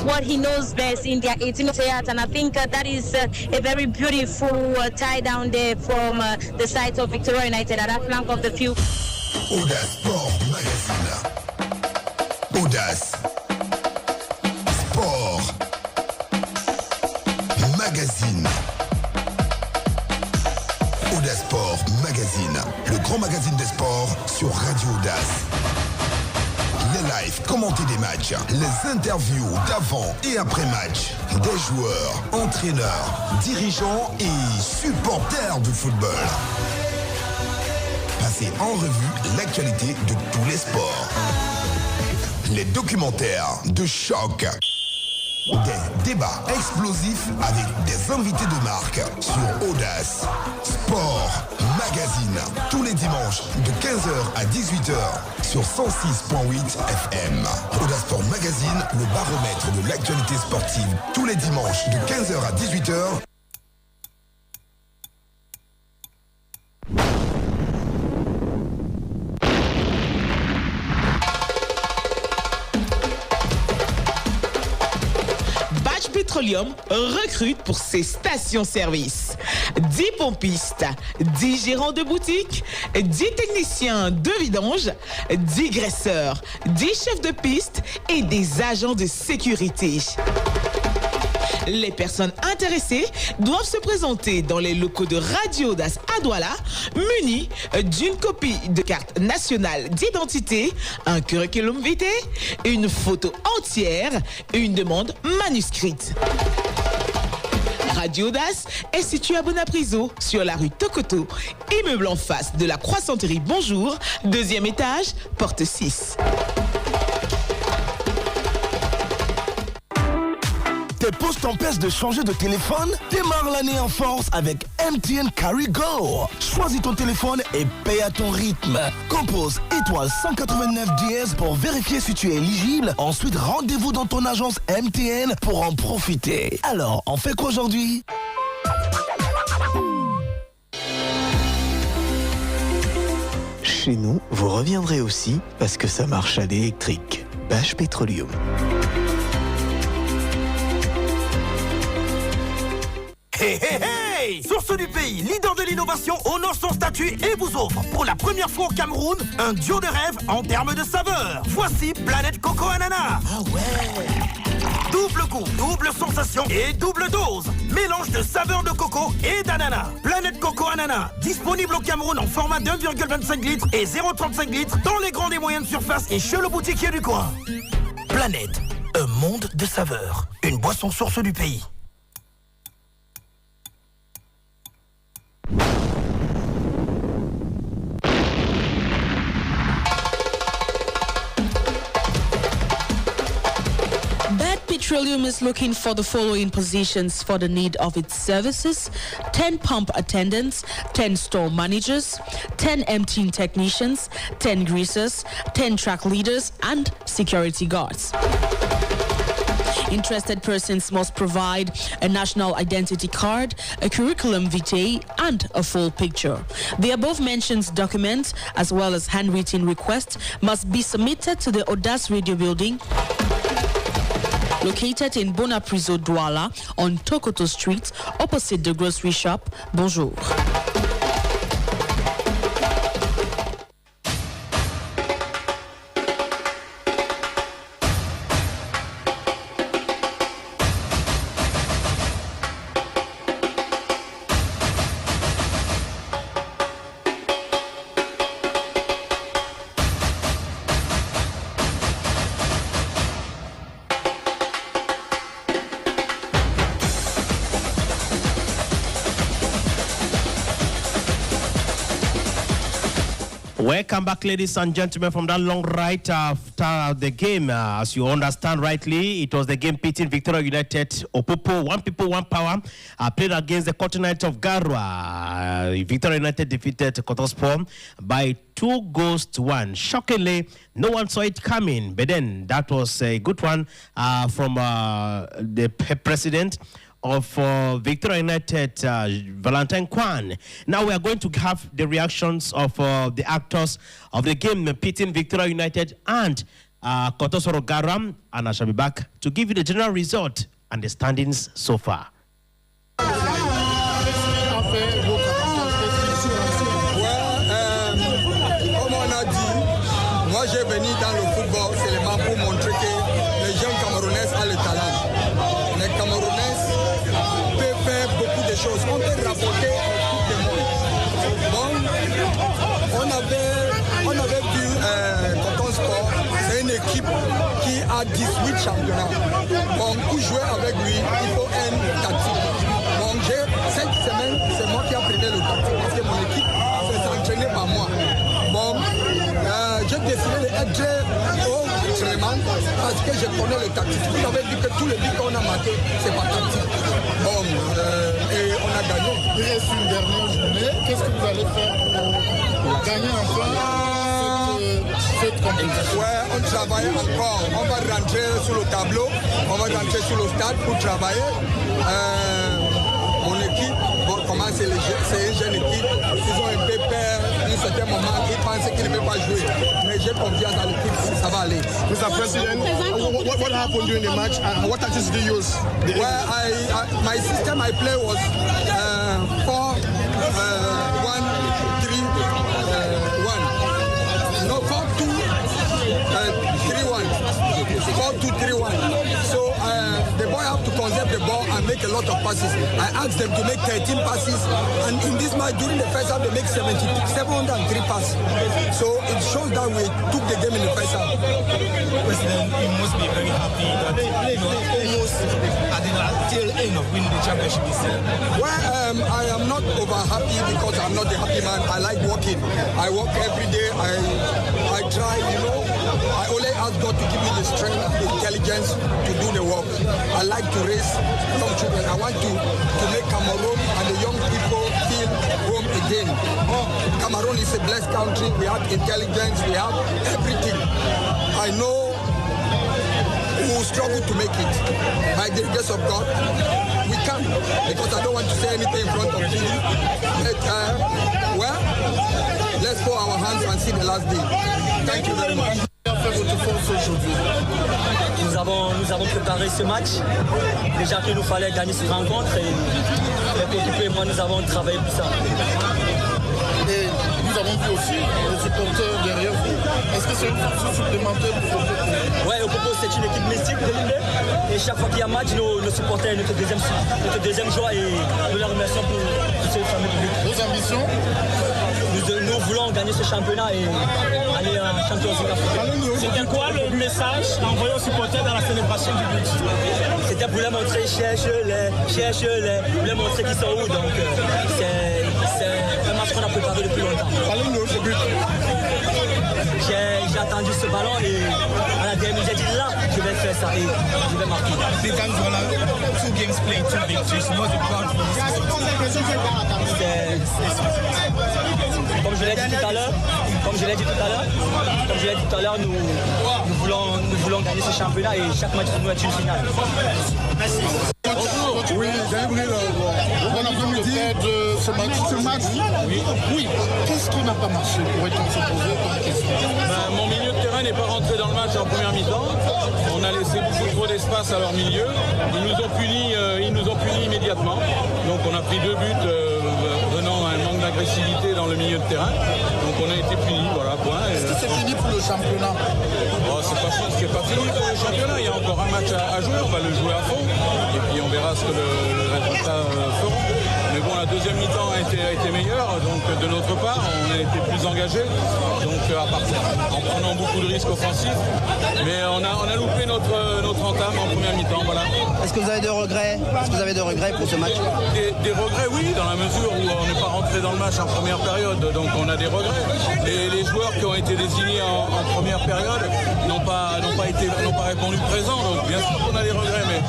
what he knows best in their 18th yard, and I think that is a very beautiful tie down there from the side of Victoria United at that flank of the field. Audace Sport Magazine. Audace Sport Magazine. Audace Sport Magazine, le grand magazine des sports sur Radio Audace. Les lives commentés des matchs, les interviews d'avant et après match, des joueurs, entraîneurs, dirigeants et supporters de football. Passez en revue l'actualité de tous les sports. Les documentaires de choc. Des débats explosifs avec des invités de marque sur Audace Sport Magazine, tous les dimanches de 15h à 18h sur 106.8 FM. Audace Sport Magazine, le baromètre de l'actualité sportive, tous les dimanches de 15h à 18h. Petroleum recrute pour ses stations-service. 10 pompistes, 10 gérants de boutique, 10 techniciens de vidange, 10 graisseurs, 10 chefs de piste et des agents de sécurité. Les personnes intéressées doivent se présenter dans les locaux de Radio Audace à Douala, munis d'une copie de carte nationale d'identité, un curriculum vitae, une photo entière et une demande manuscrite. Radio Audace est situé à Bonapriso, sur la rue Tokoto, immeuble en face de la croissanterie Bonjour, 2e étage, porte 6. Tes postes t'empêchent de changer de téléphone? Démarre l'année en force avec MTN Carry Go. Choisis ton téléphone et paye à ton rythme. Compose étoile 189 dièse pour vérifier si tu es éligible. Ensuite, rendez-vous dans ton agence MTN pour en profiter. Alors, on fait quoi aujourd'hui? Chez nous, vous reviendrez aussi parce que ça marche à l'électrique. Bâche Pétroleum. Hey, hey, hey! Source du pays, leader de l'innovation, honore son statut et vous offre, pour la première fois au Cameroun, un duo de rêve en termes de saveur. Voici Planète Coco Ananas. Ah ouais! Double goût, double sensation et double dose. Mélange de saveurs de coco et d'ananas. Planète Coco Ananas, disponible au Cameroun en format d'1,25 litres et 0,35 litres dans les grandes et moyennes surfaces et chez le boutiquier du coin. Planète, un monde de saveurs. Une boisson source du pays. Petroleum is looking for the following positions for the need of its services: 10 pump attendants, 10 store managers, 10 emptying technicians, 10 greasers, 10 track leaders, and security guards. Interested persons must provide a national identity card, a curriculum vitae, and a full picture. The above-mentioned documents, as well as handwritten requests, must be submitted to the Audace Radio Building, located in Bonapriso, Douala, on Tokoto Street, opposite the grocery shop. Bonjour. Welcome back, ladies and gentlemen, from that long ride after the game. As you understand rightly, it was the game pitting Victoria United, Opopo, one people, one power, played against the Continent of Garwa. Victoria United defeated Kotospor by 2-1. Shockingly, no one saw it coming, but then that was a good one from the president of Victoria United, Valentine Kwan. Now we are going to have the reactions of the actors of the game pitting Victoria United and Kotosoro Garam, and I shall be back to give you the general result and the standings so far. Moi j'ai venu dans le football seulement pour montrer que les jeunes Camerounais ont le talent. Les Camerounais peuvent faire beaucoup de choses. On peut rapporter tout le monde. Bon, on avait vu Coton Sport, c'est une équipe qui a 18 championnats. Bon, pour jouer avec lui, il faut un tactique. Bon, cette semaine, c'est moi qui ai appris le tactique parce que mon équipe s'est entraînée par moi. Bon, j'ai décidé d'être au entraînement parce que je connais le tactique. Vous avez dit que tous les buts qu'on a marqués, c'est pas tactique. Bon, et on a gagné. Il reste une dernière journée. Qu'est-ce que vous allez faire pour gagner enfin cette compétition? Ouais, on travaille encore. On va rentrer sur le tableau, on va rentrer sur le stade pour travailler. Mon équipe, comment c'est une jeune équipe, ils ont un peu peur, à un certain moment, ils pensent qu'ils ne peuvent pas jouer. Mais j'ai confiance dans l'équipe, ça va aller. Mr. President, what happened during the match and what tactics did you use? Well, my system I play was 4-1-3-1. No, 4-2-3-1. 4-2-3-1. So the boy have to conserve the the ball and make a lot of passes. I asked them to make 13 passes, and in this match during the first half they make 703 passes. So it shows that we took the game in the first half. President, you must be very happy that almost at the tail end of winning the championship this year. Well, I am not over happy because I'm not a happy man. I like working. I work every day. I try, I only ask God to give me the strength and the intelligence to do the work. I like to raise young children. I want to make Cameroon and the young people feel home again. Cameroon is a blessed country. We have intelligence. We have everything. I know we will struggle to make it. By the grace of God, we can. Because I don't want to say anything in front of you. But, let's hold our hands and see the last day. Thank you very much. Nous avons préparé ce match. Déjà qu'il nous fallait gagner cette rencontre et les coéquipiers et moi nous avons travaillé pour ça. Et nous avons vu aussi les supporters derrière vous. Est-ce que c'est une force supplémentaire pour vous? Oui, au propos, c'est une équipe mystique de l'île. Et chaque fois qu'il y a match, nos supporters, notre deuxième joueur, et nous les remercions pour ce fameux public. Vos ambitions? Nous voulons gagner ce championnat et aller en Champions League. C'était quoi le message envoyé aux supporters dans la célébration du but? C'était pour les montrer, cherche-les, pour les montrer qu'ils sont où. Donc c'est un match qu'on a préparé depuis longtemps. J'ai attendu ce ballon et à la dernière j'ai dit là, je vais faire ça et je vais marquer. The guys were like 2 games played, 2 victories. What's the plan for this season? Comme je l'ai dit tout à l'heure, nous voulons gagner ce championnat et chaque match doit être une finale. Merci. Bonjour. Oui, Avril, bon après-midi. Ce match. Oui. Qu'est-ce qui n'a pas marché? Pourrait-on se poser comme question? Mon milieu de terrain n'est pas rentré dans le match en première mi-temps. On a laissé beaucoup trop d'espace à leur milieu. Ils nous ont punis immédiatement. Donc on a pris 2 buts venant à un manque d'agressivité dans le milieu de terrain. Donc on a été punis, voilà, point. Est-ce que c'est fini pour le championnat? C'est pas fini pour le championnat. Il y a encore un match à jouer. On va le jouer à fond. Et puis on verra ce que le résultat fera. Mais bon, la deuxième mi-temps a été meilleure, donc de notre part, on a été plus engagés, donc en prenant beaucoup de risques offensifs. Mais on a loupé notre entame en première mi-temps, voilà. Est-ce que vous avez des regrets pour ce match? Des regrets, oui, dans la mesure où on n'est pas rentré dans le match en première période, donc on a des regrets. Les joueurs qui ont été désignés en première période n'ont pas répondu présent, donc bien sûr qu'on a des regrets, mais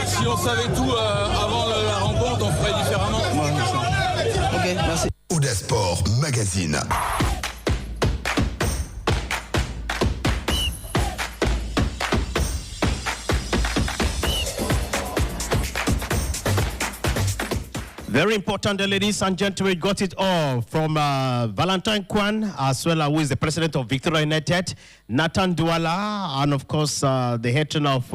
si on savait tout avant la rencontre, on ferait différemment. Ok, merci. Audace Sport Magazine. Very important, ladies and gentlemen, we got it all from Valentine Kwan, as well as who is the president of Victoria United, Nathan Douala, and of course the head trainer of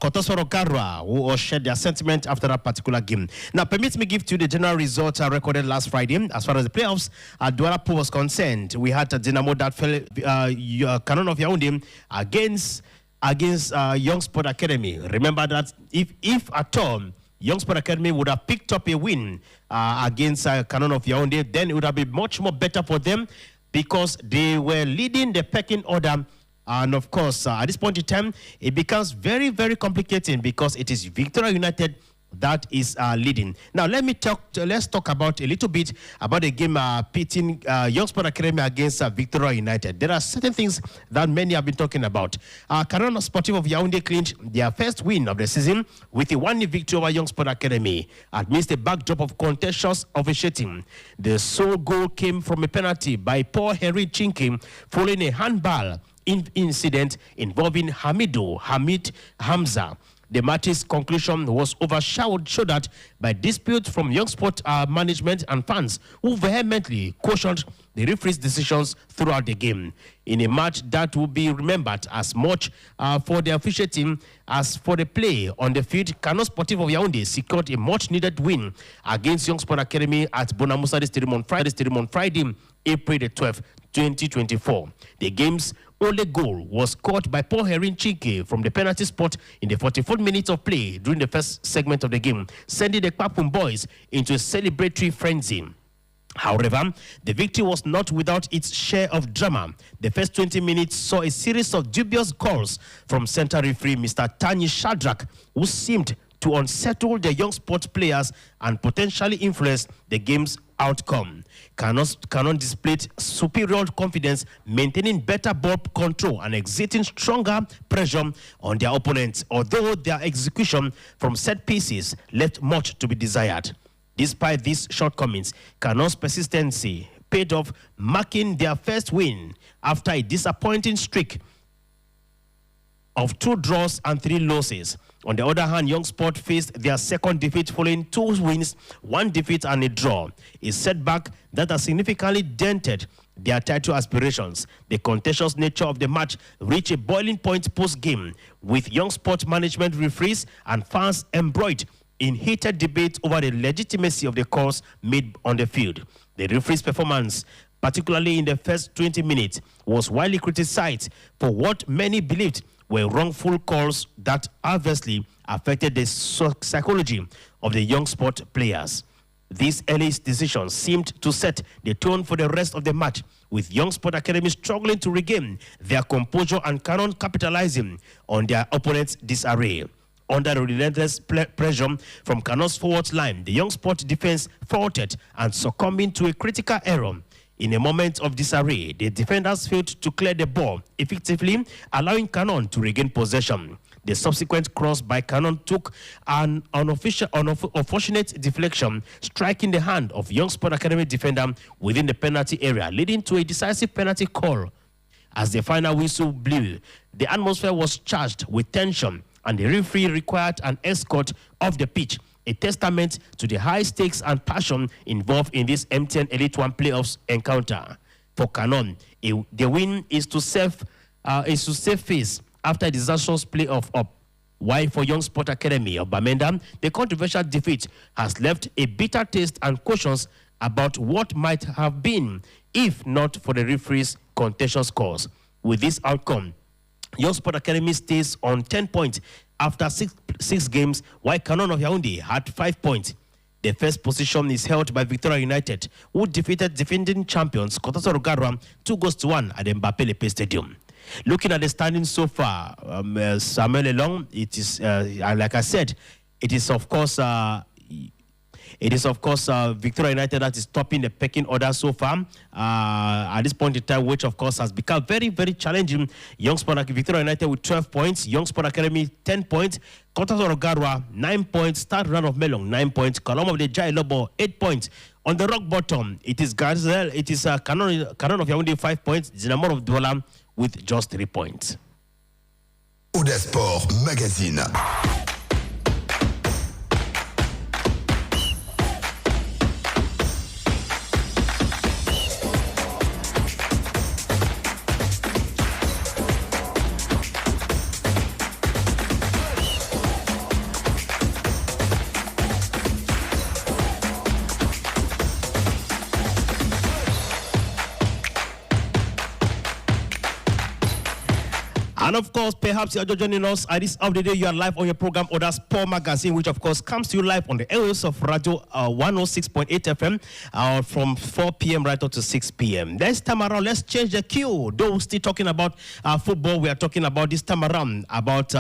Kotosoro Garwa, who shared their sentiment after that particular game. Now, permit me give to you the general results recorded last Friday. As far as the playoffs, Douala Pool was concerned, we had Dynamo that fell Canon of Yaoundé against Young Sport Academy. Remember that if at all, Young Sport Academy would have picked up a win against Canon of Yaoundé, then it would have been much more better for them because they were leading the pecking order. And of course, at this point in time, it becomes very, very complicated because it is Victoria United that is leading. Now, let's talk about a little bit about the game pitting Young Sport Academy against Victoria United. There are certain things that many have been talking about. Canon Sportif of Yaoundé clinched their first win of the season with a 1-0 victory over Young Sport Academy amidst the backdrop of contentious officiating. The sole goal came from a penalty by Paul Henry Chinky following a handball incident involving Hamid Hamza. The match's conclusion was overshadowed by disputes from Young Sport management and fans who vehemently cautioned the referee's decisions throughout the game. In a match that will be remembered as much for the officiating as for the play on the field, Canon Sportif of Yaoundé secured a much-needed win against Young Sport Academy at Bonamusa Stadium on Friday, April the 12th, 2024. The games only goal was scored by Paul Herin Chike from the penalty spot in the 44th minute of play during the first segment of the game, sending the Papum boys into a celebratory frenzy. However, the victory was not without its share of drama. The first 20 minutes saw a series of dubious calls from center referee Mr. Tani Shadrack, who seemed to unsettle the young sports players and potentially influence the game's outcome. Canon displayed superior confidence, maintaining better ball control and exerting stronger pressure on their opponents, although their execution from set pieces left much to be desired. Despite these shortcomings, Canon's persistency paid off, marking their first win after a disappointing streak of 2 draws and 3 losses. On the other hand, Young Sport faced their second defeat following 2 wins, 1 defeat and a draw, a setback that has significantly dented their title aspirations. The contentious nature of the match reached a boiling point post-game, with Young Sport management, referees and fans embroiled in heated debate over the legitimacy of the calls made on the field. The referee's performance, particularly in the first 20 minutes, was widely criticized for what many believed were wrongful calls that adversely affected the psychology of the young sport players. These early decisions seemed to set the tone for the rest of the match, with Young Sport Academy struggling to regain their composure and Canon capitalizing on their opponents' disarray. Under the relentless pressure from Canon's forward line, the Young Sport defense faltered and succumbing to a critical error. In a moment of disarray, the defenders failed to clear the ball effectively, allowing Canon to regain possession. The subsequent cross by Canon took an unfortunate deflection, striking the hand of Young Sport Academy defender within the penalty area, leading to a decisive penalty call. As the final whistle blew, the atmosphere was charged with tension, and the referee required an escort off the pitch, a testament to the high stakes and passion involved in this MTN Elite One playoffs encounter. For Canon, the win is to save face after a disastrous playoff up. While for Young Sport Academy of Bamenda, the controversial defeat has left a bitter taste and questions about what might have been if not for the referee's contentious calls. With this outcome, Young Sport Academy stays on 10 points after six games, while Canon of Yaoundé had 5 points. The first position is held by Victoria United, who defeated defending champions Kotasoro Garwa 2-1 at the Mbappé Lepe Stadium. Looking at the standings so far, Samuel Elong, it is, like I said, it is of course Victoria United that is topping the pecking order so far at this point in time, which of course has become very, very challenging. Young Sport Victoria United with 12 points, Young Sport Academy 10 points, Kotasoro Garwa 9 points, Start Run of Melong 9 points, Column of the Jai Lobo 8 points. On the rock bottom, it is Garzel, it is Canon of Yaoundé 5 points, Dynamo of Douala with just 3 points. Audace Sport Magazine. And of course, perhaps you're just joining us at this hour of the day. You are live on your program, Audace Sport Magazine, which of course comes to you live on the airwaves of Radio 106.8 FM from 4 p.m. right up to 6 p.m. This time around, let's change the cue. Though we're still talking about football, we are talking about this time around about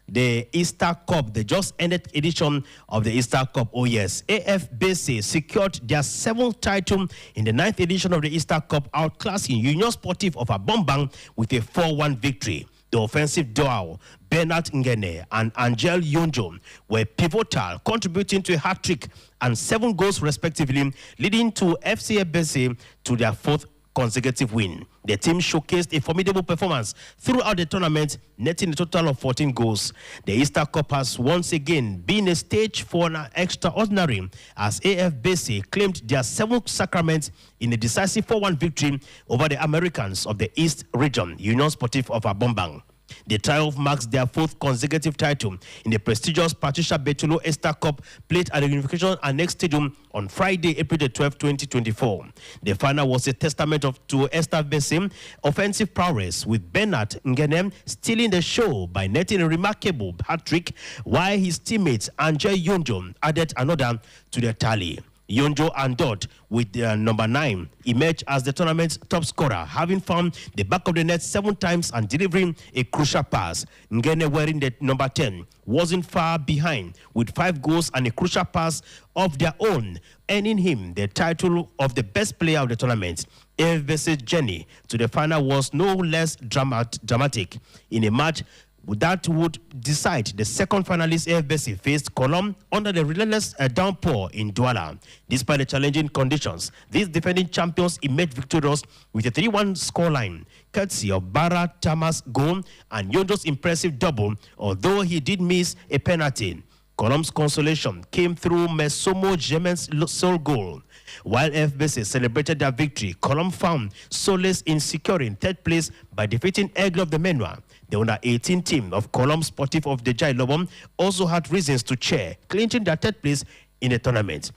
the Easter Cup, the just ended edition of the Easter Cup. Oh yes, AFBC secured their 7th title in the 9th edition of the Easter Cup, outclassing Union Sportive of Abombang with a 4-1 victory. The offensive duo, Bernard Ngene and Angel Yonjo, were pivotal, contributing to a hat-trick and 7 goals respectively, leading to FCFBC to their 4th consecutive win. The team showcased a formidable performance throughout the tournament, netting a total of 14 goals. The Easter Cup has once again been a stage for an extraordinary, as AFBC claimed their 7th sacrament in a decisive 4-1 victory over the Americans of the East region, Union Sportive of Abombang. The triumph marks their 4th consecutive title in the prestigious Patricia Betulu Esther Cup played at the Unification Annex Stadium on Friday, April 12, 2024. The final was a testament to Esther Bessim's offensive prowess, with Bernard Ngene stealing the show by netting a remarkable hat-trick, while his teammate Angel Yonjo added another to the tally. Yonjo and Dot, with number 9, emerged as the tournament's top scorer, having found the back of the net 7 times and delivering a crucial pass. Ngene, wearing the number 10, wasn't far behind, with 5 goals and a crucial pass of their own, earning him the title of the best player of the tournament. AFBC's journey to the final was no less dramatic. In a match that would decide the second finalist, AFBC faced Colombe under the relentless downpour in Douala. Despite the challenging conditions, these defending champions emerged victorious with a 3-1 scoreline, courtesy of Barra Tamas' goal and Yonjo's impressive double, although he did miss a penalty. Colombe's consolation came through Mesomo Jemen's sole goal. While FBC celebrated their victory, Colombe found solace in securing 3rd place by defeating Aigle of the Menua. The under-18 team of Colombe Sportif of the Jai Lobom also had reasons to cheer, clinching their 3rd place in the tournament.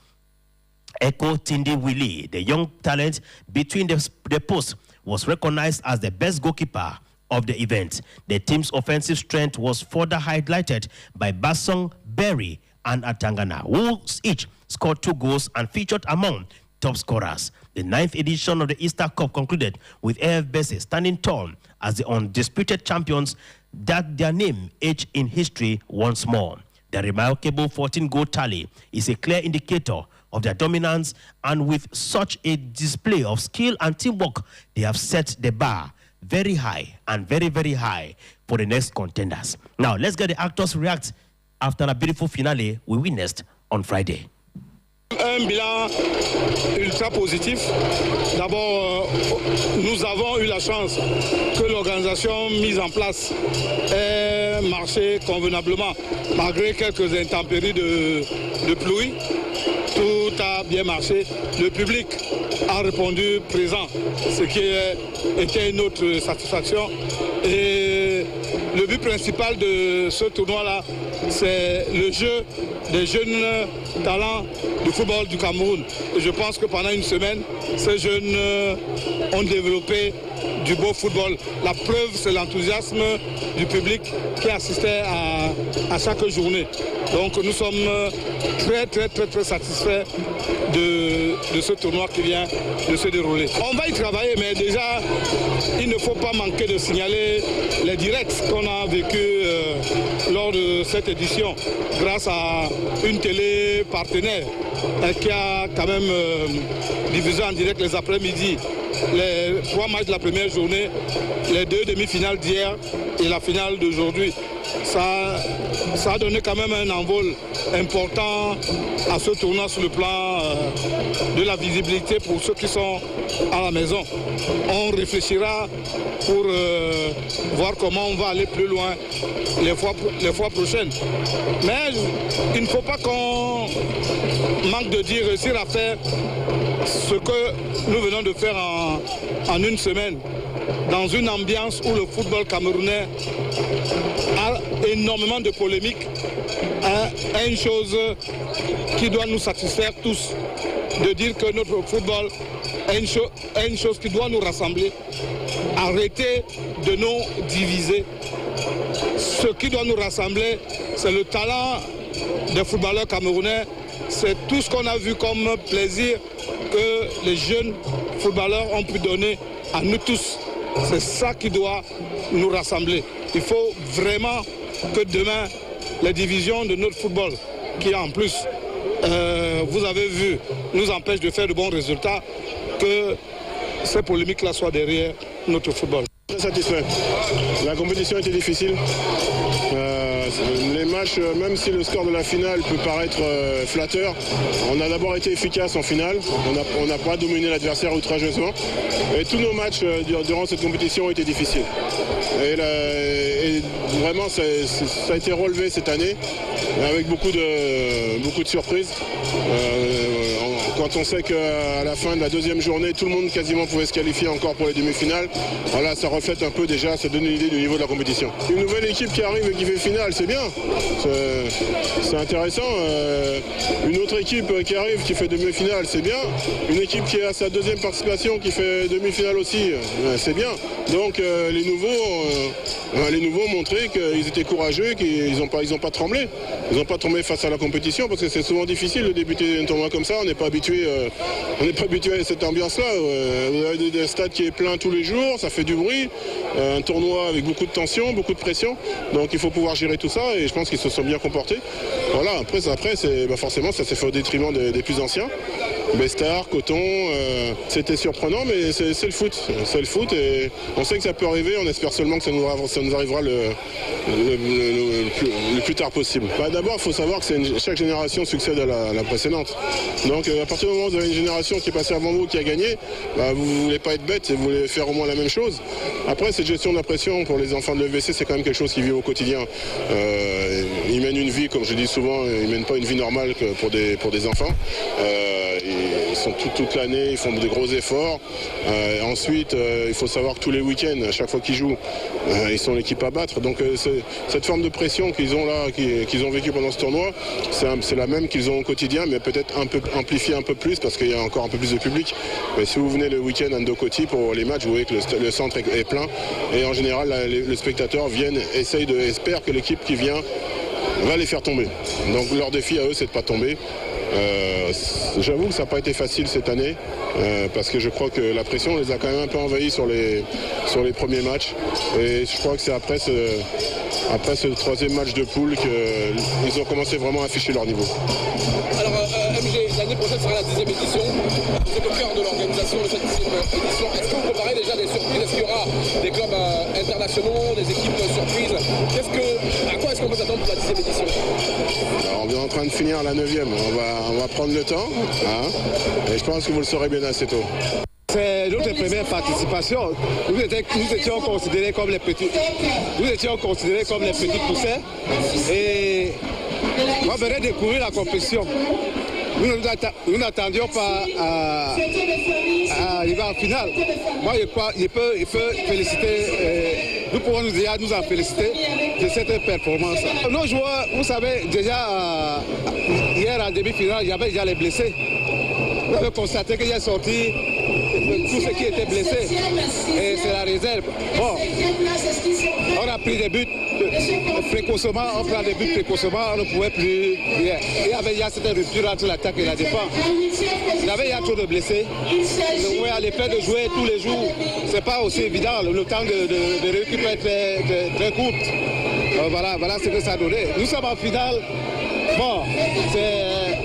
Eko Tindi Willie, the young talent between the posts, was recognized as the best goalkeeper of the event. The team's offensive strength was further highlighted by Basong, Berry, and Atangana, who each scored 2 goals and featured among top scorers. The 9th edition of the Easter Cup concluded with AFBC standing tall as the undisputed champions that their name etched in history once more. The remarkable 14-goal tally is a clear indicator of their dominance, and with such a display of skill and teamwork, they have set the bar very high and very, very high for the next contenders. Now, let's get the actors react after a beautiful finale we witnessed on Friday. Un bilan ultra positif. D'abord, nous avons eu la chance que l'organisation mise en place ait marché convenablement, malgré quelques intempéries de pluie. Tout a bien marché. Le public a répondu présent, ce qui était une autre satisfaction. Et le but principal de ce tournoi-là, c'est le jeu des jeunes talents du football du Cameroun. Et je pense que pendant une semaine, ces jeunes ont développé du beau football. La preuve, c'est l'enthousiasme du public qui assistait à chaque journée. Donc nous sommes très satisfaits de ce tournoi qui vient de se dérouler. On va y travailler, mais déjà, il ne faut pas manquer de signaler les directs qu'on a vécu lors de cette édition, grâce à une télé partenaire qui a quand même diffusé en direct les après-midi les 3 matchs de la première journée, les 2 demi-finales d'hier et la finale d'aujourd'hui. Ça a donné quand même un envol important à ce tournoi sur le plan de la visibilité pour ceux qui sont à la maison. On réfléchira pour voir comment on va aller plus loin les fois prochaines. Mais il ne faut pas qu'on manque de dire réussir à faire ce que nous venons de faire en une semaine, dans une ambiance où le football camerounais a énormément de polémiques, a une chose qui doit nous satisfaire tous, de dire que notre football est une chose qui doit nous rassembler, arrêter de nous diviser. Ce qui doit nous rassembler, c'est le talent des footballeurs camerounais, c'est tout ce qu'on a vu comme plaisir que les jeunes footballeurs ont pu donner à nous tous. C'est ça qui doit nous rassembler. Il faut vraiment que demain, les divisions de notre football, qui en plus, vous avez vu, nous empêchent de faire de bons résultats, que ces polémiques-là soient derrière notre football. Très satisfait. La compétition était difficile. Les matchs, même si le score de la finale peut paraître flatteur, on a d'abord été efficace en finale. On n'a pas dominé l'adversaire outrageusement. Et tous nos matchs durant cette compétition ont été difficiles. Et vraiment, ça a été relevé cette année, avec beaucoup de surprises. quand on sait qu'à la fin de la deuxième journée, tout le monde quasiment pouvait se qualifier encore pour les demi-finales, voilà, ça reflète un peu déjà, ça donne une idée du niveau de la compétition. Une nouvelle équipe qui arrive et qui fait finale, c'est bien, c'est intéressant. Une autre équipe qui arrive, qui fait demi-finale, c'est bien. Une équipe qui a sa deuxième participation, qui fait demi-finale aussi, c'est bien. Donc les nouveaux ont montré qu'ils étaient courageux, qu'ils n'ont pas tremblé. Ils n'ont pas tombé face à la compétition parce que c'est souvent difficile de débuter un tournoi comme ça. On n'est pas habitué à cette ambiance-là. Vous avez des stades qui est plein tous les jours, ça fait du bruit. Un tournoi avec beaucoup de tension, beaucoup de pression. Donc il faut pouvoir gérer tout ça et je pense qu'ils se sont bien comportés. Voilà, après forcément ça s'est fait au détriment des plus anciens. Bestar, Coton, c'était surprenant, mais c'est le foot. C'est le foot et on sait que ça peut arriver. On espère seulement que ça nous arrivera le plus tard possible. D'abord, il faut savoir que chaque génération succède à la précédente. Donc à partir du moment où vous avez une génération qui est passée avant vous, qui a gagné, vous ne voulez pas être bête et vous voulez faire au moins la même chose. Après, cette gestion de la pression pour les enfants de l'EVC, c'est quand même quelque chose qu'ils vivent au quotidien. Ils mènent une vie, comme je dis souvent, ils ne mènent pas une vie normale que pour des enfants. Ils sont toute l'année, ils font de gros efforts. Ensuite, il faut savoir que tous les week-ends, à chaque fois qu'ils jouent, ils sont l'équipe à battre. Donc cette forme de pression qu'ils ont là, qu'ils ont vécu pendant ce tournoi, c'est la même qu'ils ont au quotidien, mais peut-être un peu amplifiée un peu plus parce qu'il y a encore un peu plus de public. Mais si vous venez le week-end à Ndokoti pour les matchs, vous voyez que le centre est plein. Et en général, les spectateurs espèrent que l'équipe qui vient va les faire tomber. Donc leur défi à eux, c'est de ne pas tomber. J'avoue que ça n'a pas été facile cette année parce que je crois que la pression les a quand même un peu envahis sur les premiers matchs et je crois que c'est après ce troisième match de poule qu'ils ont commencé vraiment à afficher leur niveau. Alors MG, l'année prochaine sera la 10e édition. Vous êtes au cœur de l'organisation de cette 10e édition. Est-ce que vous préparez déjà des surprises? Est-ce qu'il y aura des clubs internationaux, des équipes surprises? À quoi est-ce qu'on peut s'attendre pour la 10e édition? Alors, on est en train de finir la 9e. On va prendre le temps. Et je pense que vous le saurez bien assez tôt. C'est notre première participation. Nous étions considérés comme les petits poussins. Et on venait découvrir la compétition. Nous n'attendions pas à arriver en finale. Moi, je peux féliciter, nous pouvons nous en féliciter de cette performance. Nos joueurs, vous savez, déjà hier en demi-finale, il y avait déjà les blessés. Vous avez constaté qu'il y a sorti tous ceux qui étaient blessés. Et c'est la réserve. Bon, on a pris des buts précocement, on prend des buts précocement, on ne pouvait plus. Il y avait déjà cette rupture entre l'attaque et la défense. Il y avait trop de blessés. Le fait de jouer tous les jours, c'est pas aussi évident. Le temps de récupérer est très court. Voilà ce que ça donnait. Nous sommes en finale. Bon,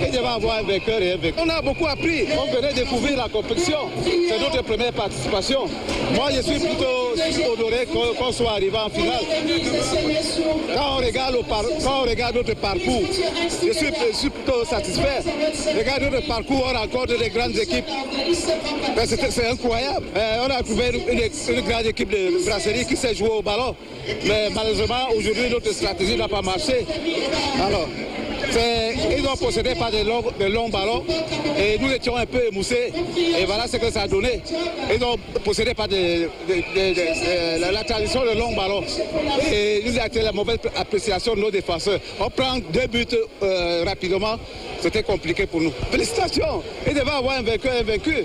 il devait avoir un vainqueur et un vainqueur. On a beaucoup appris. On venait découvrir la compétition. C'est notre première participation. Moi, je suis plutôt honoré qu'on soit arrivé en finale. Quand on regarde notre parcours, je suis plutôt satisfait. Regarde notre parcours, on rencontre des grandes équipes. C'est incroyable. On a trouvé une grande équipe de brasserie qui sait jouer au ballon. Mais malheureusement, aujourd'hui, notre stratégie n'a pas marché. Alors, ils ont possédé par de longs ballons et nous étions un peu émoussés et voilà ce que ça a donné. Ils ont possédé par la tradition de longs ballons et nous avons été la mauvaise appréciation de nos défenseurs. On prend 2 buts rapidement, c'était compliqué pour nous. Félicitations, ils devaient avoir un vainqueur et un vaincu.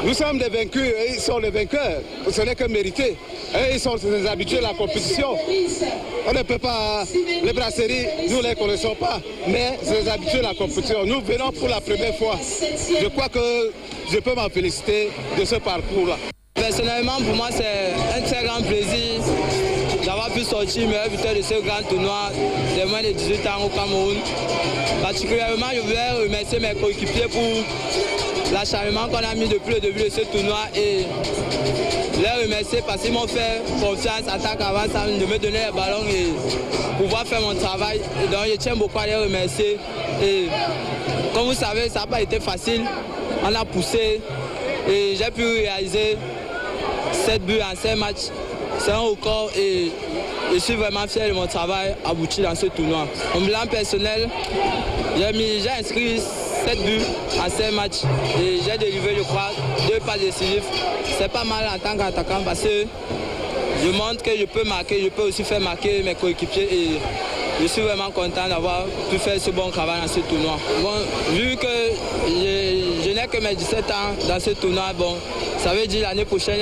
Nous sommes des vaincus et ils sont les vainqueurs. Ce n'est que mérité. Et ils sont des habitués de la compétition. On ne peut pas... Les brasseries, nous ne les connaissons pas. Mais c'est des habitués de la compétition. Nous venons pour la première fois. Je crois que je peux m'en féliciter de ce parcours-là. Personnellement, pour moi, c'est un très grand plaisir d'avoir pu sortir meilleur buteur de ce grand tournoi des moins de 18 ans au Cameroun. Particulièrement, je voulais remercier mes coéquipiers pour l'acharnement qu'on a mis depuis le début de ce tournoi et les remercier parce qu'ils m'ont fait confiance, attaque avant ça, de me donner les ballons et pouvoir faire mon travail. Et donc je tiens beaucoup à les remercier. Et comme vous savez, ça n'a pas été facile. On a poussé et j'ai pu réaliser 7 buts en 5 matchs. C'est un record et je suis vraiment fier de mon travail abouti dans ce tournoi. En bilan personnel, j'ai inscrit 7 buts en 5 matchs. Et j'ai délivré, je crois, 2 passes décisives. C'est pas mal en tant qu'attaquant parce que je montre que je peux marquer, je peux aussi faire marquer mes coéquipiers. Et je suis vraiment content d'avoir pu faire ce bon travail dans ce tournoi. Bon, vu que je n'ai que mes 17 ans dans ce tournoi, bon, ça veut dire l'année prochaine,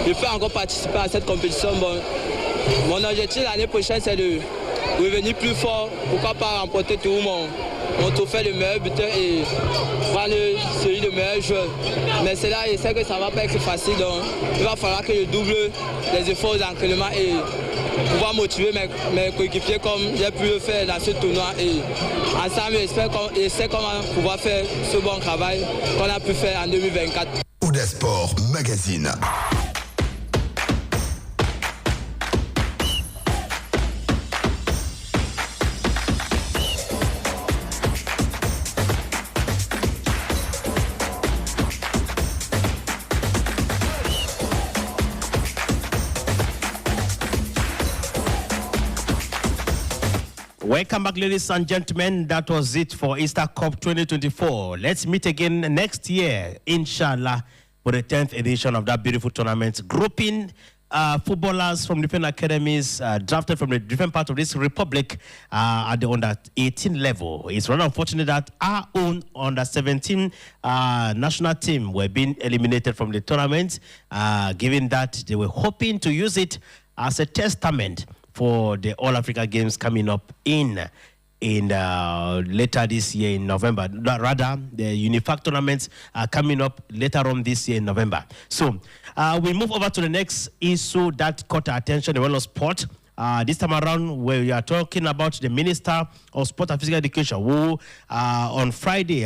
je peux encore participer à cette compétition. Bon, mon objectif l'année prochaine, c'est de revenir plus fort. Pourquoi pas remporter tout mon trophée de meilleur buteur et prendre celui de meilleur joueur. Mais c'est là, je sais que ça ne va pas être facile. Donc, il va falloir que je double les efforts d'entraînement et pouvoir motiver mes coéquipiers comme j'ai pu le faire dans ce tournoi. Et ensemble, j'espère qu'on va pouvoir faire ce bon travail qu'on a pu faire en 2024. Audace Sport Magazine. Welcome back, ladies and gentlemen. That was it for Easter Cup 2024. Let's meet again next year, inshallah, for the 10th edition of that beautiful tournament, grouping footballers from different academies drafted from the different parts of this republic at the under-18 level. It's rather unfortunate that our own under-17 national team were being eliminated from the tournament, given that they were hoping to use it as a testament for the All-Africa Games coming up in later this year in November. Rather, the UNIFAC tournaments are coming up later on this year in November. So we move over to the next issue that caught our attention, the world of sport. This time around, we are talking about the Minister of Sport and Physical Education, who on Friday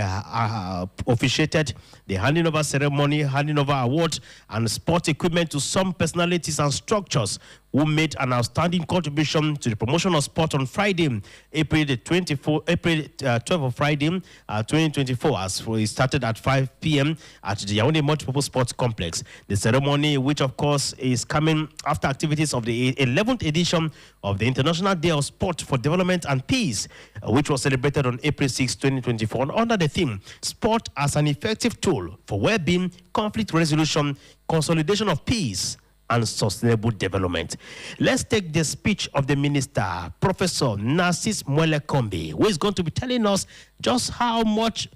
officiated the handing over ceremony, handing over awards and sport equipment to some personalities and structures who made an outstanding contribution to the promotion of sport on Friday, April 12th of Friday, 2024, as it started at 5 p.m. at the Yaoundé Multipurpose Sports Complex. The ceremony, which of course is coming after activities of the 11th edition of the International Day of Sport for Development and Peace, which was celebrated on April 6, 2024, under the theme, Sport as an Effective Tool for Well-being, Conflict Resolution, Consolidation of Peace, and Sustainable Development. Let's take the speech of the Minister, Professor Narcisse Mwele-Kombi, who is going to be telling us just how much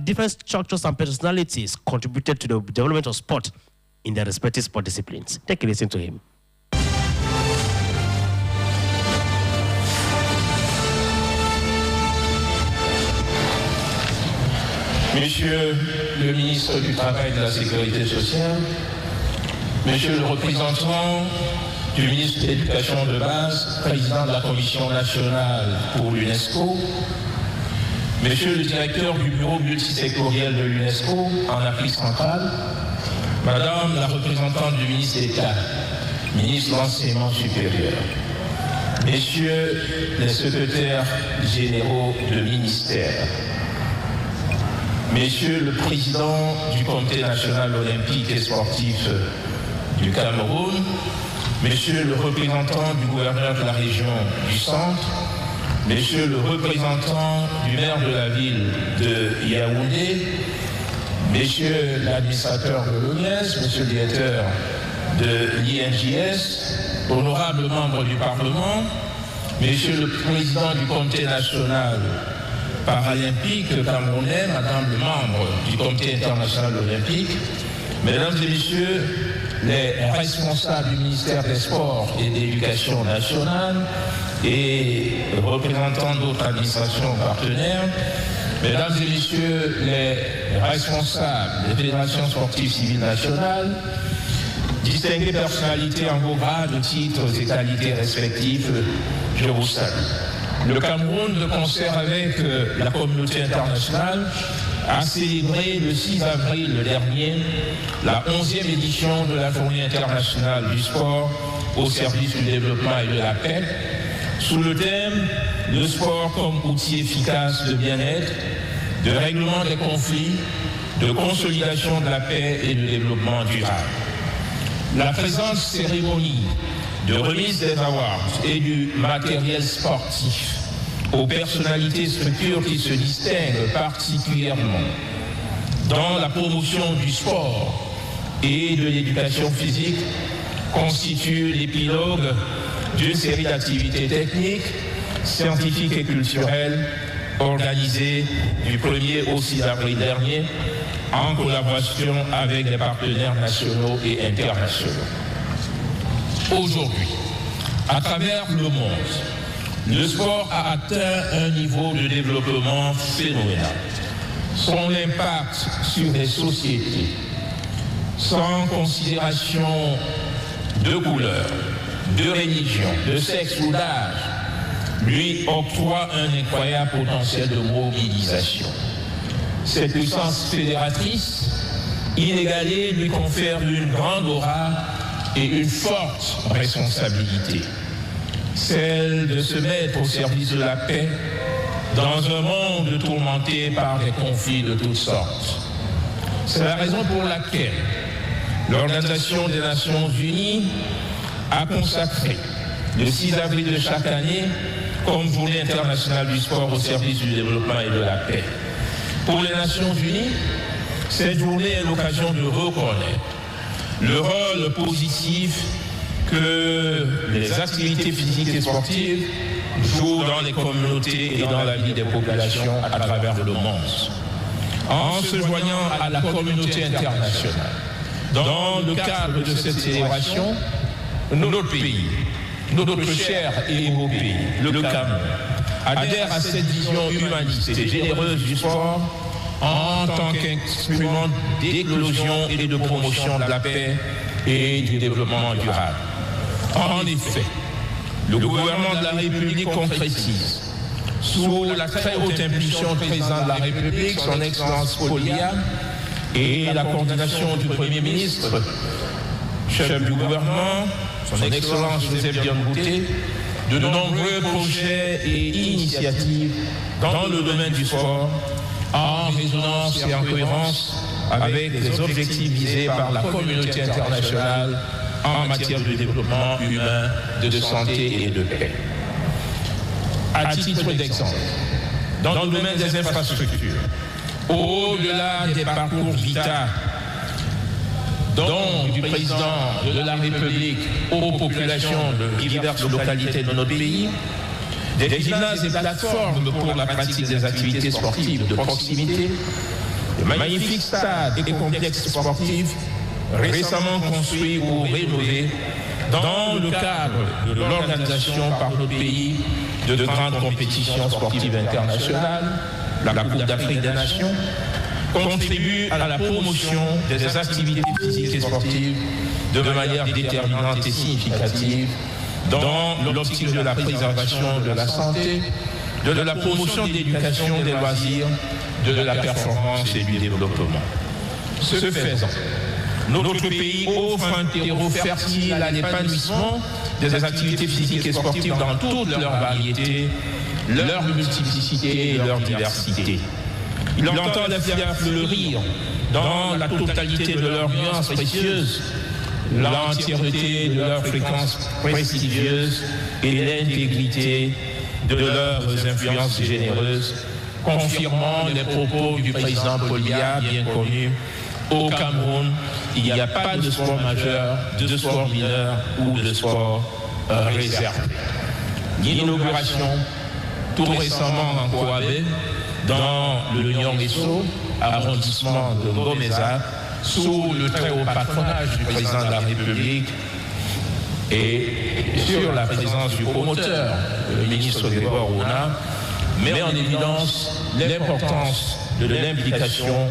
different structures and personalities contributed to the development of sport in their respective sport disciplines. Take a listen to him. Monsieur le ministre du Travail et de la Sécurité sociale, Monsieur le représentant du ministre de l'Éducation de base, président de la Commission nationale pour l'UNESCO, Monsieur le directeur du bureau multisectoriel de l'UNESCO en Afrique centrale, Madame la représentante du ministre d'État, ministre de l'Enseignement supérieur, Messieurs les secrétaires généraux de ministère, Messieurs le président du Comité national olympique et sportif du Cameroun, Monsieur le représentant du gouverneur de la région du Centre, Monsieur le représentant du maire de la ville de Yaoundé, Messieurs l'administrateur de l'ONES, Monsieur le directeur de l'INJS, honorables membres du Parlement, Monsieur le président du Comité national paralympique camerounais, Madame le membre du Comité international olympique, Mesdames et Messieurs les responsables du ministère des Sports et de l'Éducation nationale et représentants d'autres administrations partenaires, Mesdames et Messieurs les responsables des fédérations sportives civiles nationales, distinguées personnalités en vos grades, titres et qualités respectifs, je vous salue. Le Cameroun, de concert avec la communauté internationale, a célébré le 6 avril dernier la 11e édition de la Journée internationale du sport au service du développement et de la paix, sous le thème « Le sport comme outil efficace de bien-être, de règlement des conflits, de consolidation de la paix et de développement durable ». La présente cérémonie de remise des awards et du matériel sportif aux personnalités et structures qui se distinguent particulièrement dans la promotion du sport et de l'éducation physique constitue l'épilogue d'une série d'activités techniques, scientifiques et culturelles organisées du 1er au 6 avril dernier en collaboration avec les partenaires nationaux et internationaux. Aujourd'hui, à travers le monde, le sport a atteint un niveau de développement phénoménal. Son impact sur les sociétés, sans considération de couleur, de religion, de sexe ou d'âge, lui octroie un incroyable potentiel de mobilisation. Cette puissance fédératrice inégalée lui confère une grande aura et une forte responsabilité, celle de se mettre au service de la paix dans un monde tourmenté par des conflits de toutes sortes. C'est la raison pour laquelle l'Organisation des Nations Unies a consacré le 6 avril de chaque année comme journée internationale du sport au service du développement et de la paix. Pour les Nations Unies, cette journée est l'occasion de reconnaître le rôle positif que les activités physiques et sportives jouent dans les communautés et dans la vie des populations à travers le monde. En se joignant à la communauté internationale, dans le cadre de cette célébration, notre pays, notre cher et beau pays, le Cameroun, adhère à cette vision humaniste et généreuse du sport en tant qu'instrument d'éclosion et de promotion de la paix et du développement durable. En effet, le gouvernement de la République concrétise, sous la très haute impulsion du président de la République, son Excellence Polia, et la coordination du Premier ministre, chef du gouvernement, son Excellence Joseph Dion-Bouté, de nombreux projets et initiatives dans le domaine du sport, en résonance et en cohérence avec les objectifs visés par la communauté internationale en matière de développement humain, de santé et de paix. À titre d'exemple, dans le domaine des infrastructures, au-delà des parcours vita, dont du président de la République aux populations de diverses localités de notre pays, des gymnases et plateformes pour la pratique des activités sportives de proximité, de magnifiques stades et complexes sportifs récemment construits ou rénovés dans le cadre de l'organisation par notre pays de grandes compétitions sportives internationales, la Coupe d'Afrique des Nations, contribue à la promotion des activités physiques et sportives de manière déterminante et significative dans l'optique de la préservation de la santé, de la promotion de l'éducation, des loisirs, de la performance et du développement. Ce faisant, notre pays offre un terreau fertile à l'épanouissement des activités physiques et sportives dans toute leur variété, leur multiplicité et leur diversité. Il entend les faire fleurir dans la totalité de leurs nuances précieuses, l'entièreté de leurs fréquences prestigieuses et l'intégrité de leurs influences généreuses, confirmant les propos du président Polia, bien connu. Au Cameroun, il n'y a pas de sport majeur, de sport mineur ou de sport réservé. L'inauguration, tout récemment en Coabé, dans le Nyongeso, arrondissement de Ngomeza, sous le très haut patronage du président de la République et sur la présence du promoteur, le ministre Grégoire Ouna, met en évidence l'importance de l'implication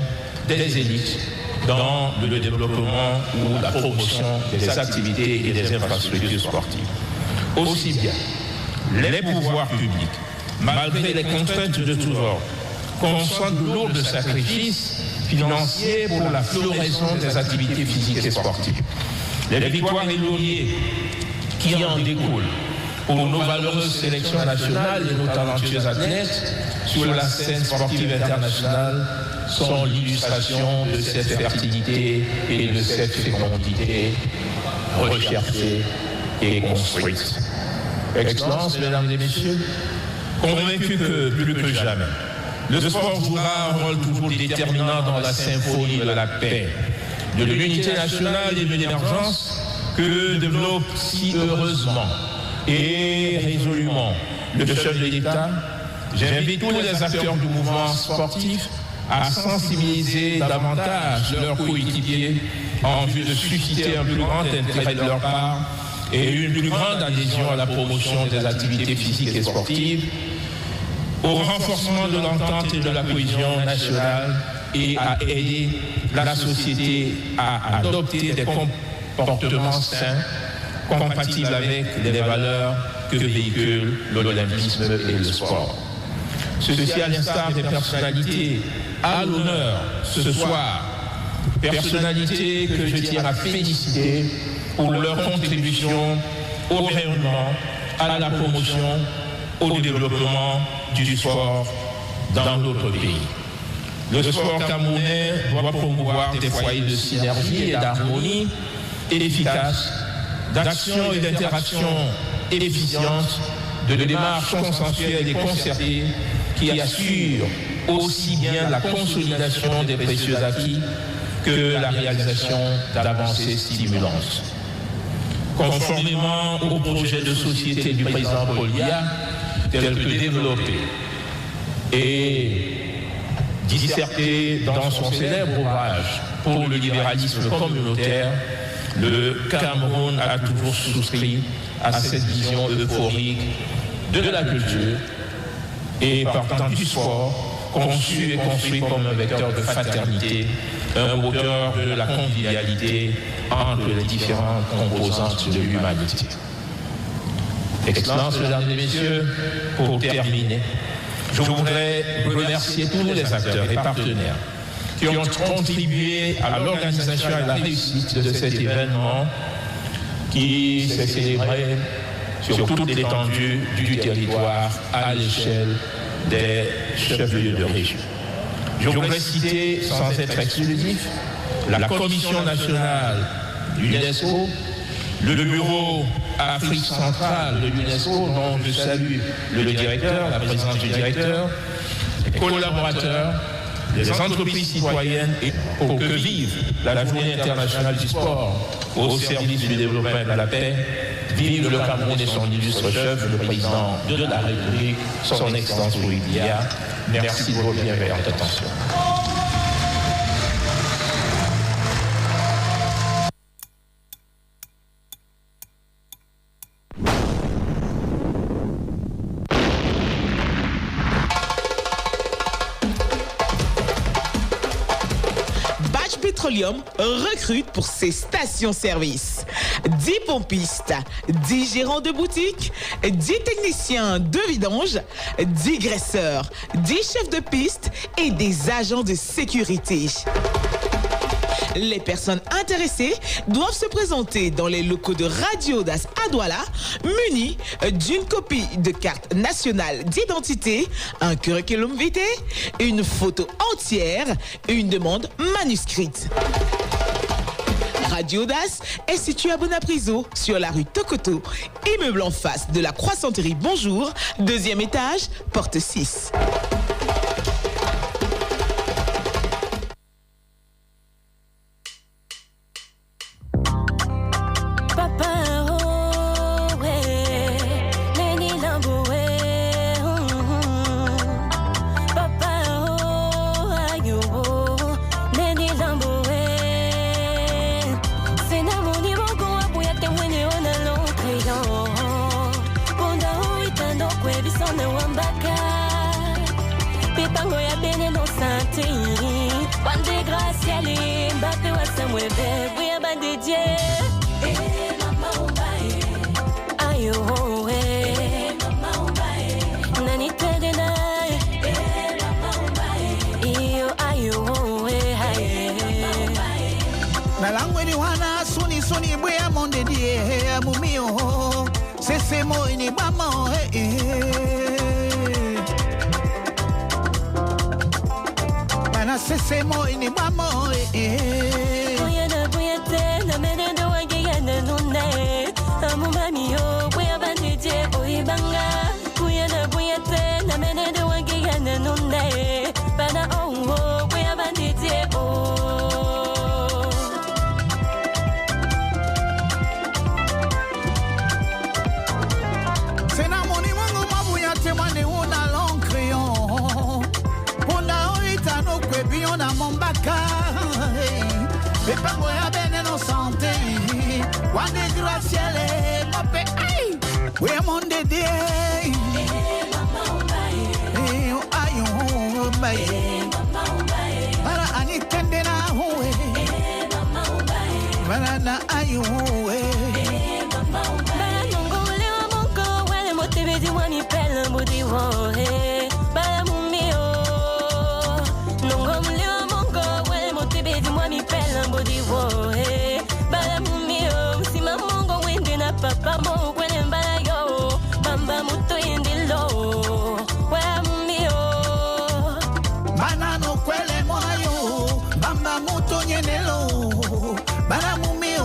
des élites dans le développement ou la promotion des activités et des infrastructures sportives. Aussi bien, les pouvoirs publics, malgré les contraintes de tous ordres, consentent de lourds sacrifices financiers pour la floraison des activités physiques et sportives. Les victoires et lauriers qui en découlent pour nos valeureuses sélections nationales et nos talentueux athlètes sur la scène sportive internationale sont l'illustration de cette fertilité et de cette fécondité recherchée et construite. Excellences, mesdames et messieurs, convaincu que plus que jamais, le sport jouera un rôle toujours déterminant dans la symphonie de la paix, de l'unité nationale et de l'émergence que développe si heureusement et résolument le chef de l'État. J'invite tous les acteurs du mouvement sportif à sensibiliser davantage leurs coéquipiers en vue de susciter un plus grand intérêt de leur part et une plus grande adhésion à la promotion des activités physiques et sportives, au renforcement de l'entente et de la cohésion nationale et à aider la société à adopter des comportements sains, compatibles avec les valeurs que véhiculent l'olympisme et le sport. Ceci à l'instar des personnalités à l'honneur ce soir, personnalités que je tiens à féliciter pour leur contribution au rayonnement, à la promotion, au développement du sport dans notre pays. Le sport camerounais doit promouvoir des foyers de synergie et d'harmonie efficaces, d'action et d'interaction efficientes, de démarches consensuelles et concertées qui assurent aussi bien la consolidation des précieux acquis que la réalisation d'avancées stimulantes. Conformément au projet de société du président Polia, tel que développé et disserté dans son célèbre ouvrage pour le libéralisme communautaire, le Cameroun a toujours souscrit à cette vision euphorique de la culture et partant du sport, conçu et construit comme un vecteur de fraternité, un moteur de la convivialité entre les différentes composantes de l'humanité. Excellences, mesdames et messieurs, pour terminer, je voudrais remercier tous les acteurs et partenaires qui ont contribué à l'organisation et à la réussite de cet événement qui s'est célébré sur toute l'étendue du territoire à l'échelle des chefs-lieux de région. Je voudrais citer, sans être exclusif, la Commission nationale de l'UNESCO, le bureau Afrique centrale de l'UNESCO, dont je salue le directeur, la présidence du directeur, les collaborateurs, les entreprises citoyennes, et pour que vive la journée internationale du sport au service du développement et de la paix, vive le Cameroun et son illustre chef, le président de la République, son Excellence Ouidia. Merci de votre bienveillante attention. Petroleum recrute pour ses stations-service. 10 pompistes, 10 gérants de boutique, 10 techniciens de vidange, 10 graisseurs, 10 chefs de piste et des agents de sécurité. Les personnes intéressées doivent se présenter dans les locaux de Radio Audace à Douala, munis d'une copie de carte nationale d'identité, un curriculum vitae, une photo entière et une demande manuscrite. Radio Audace est située à Bonapriso, sur la rue Tokoto, immeuble en face de la croissanterie Bonjour, 2e étage, porte 6. Amumami yo, we abandije, oibanga, kuyana buyate. Pagoya veneno santé. Wande graciele, mope ay. We monde de. Ayo baye. Para ani tendena hoe. Para na ayo hoe. Para nongole wa monko, wale motive di wani pele mudi wo he. Para mumio. Nongole wa monko, wale motive di wani pele mudi wo he. Para mumio, si mamongo wende na papa mo kwele mbala yo. Bamba muto indilo. Wa mumio. Banano kwele moyo. Bamba muto nyenelo. Para mumio.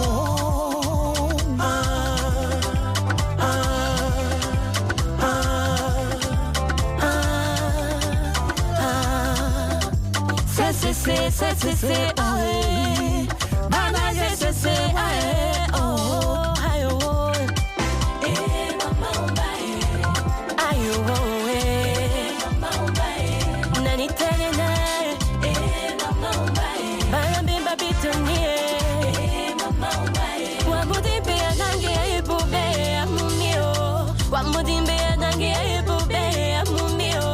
C'est ae. Bana c'est ae. Oh, ayo. Mama umbae. Ayo. Mama umbae. Nani tene na. Mama umbae. Bana bimba bitonie. Mama umbae. Wamudimbe anange ipube amumio. Wamudimbe anange ipube amumio.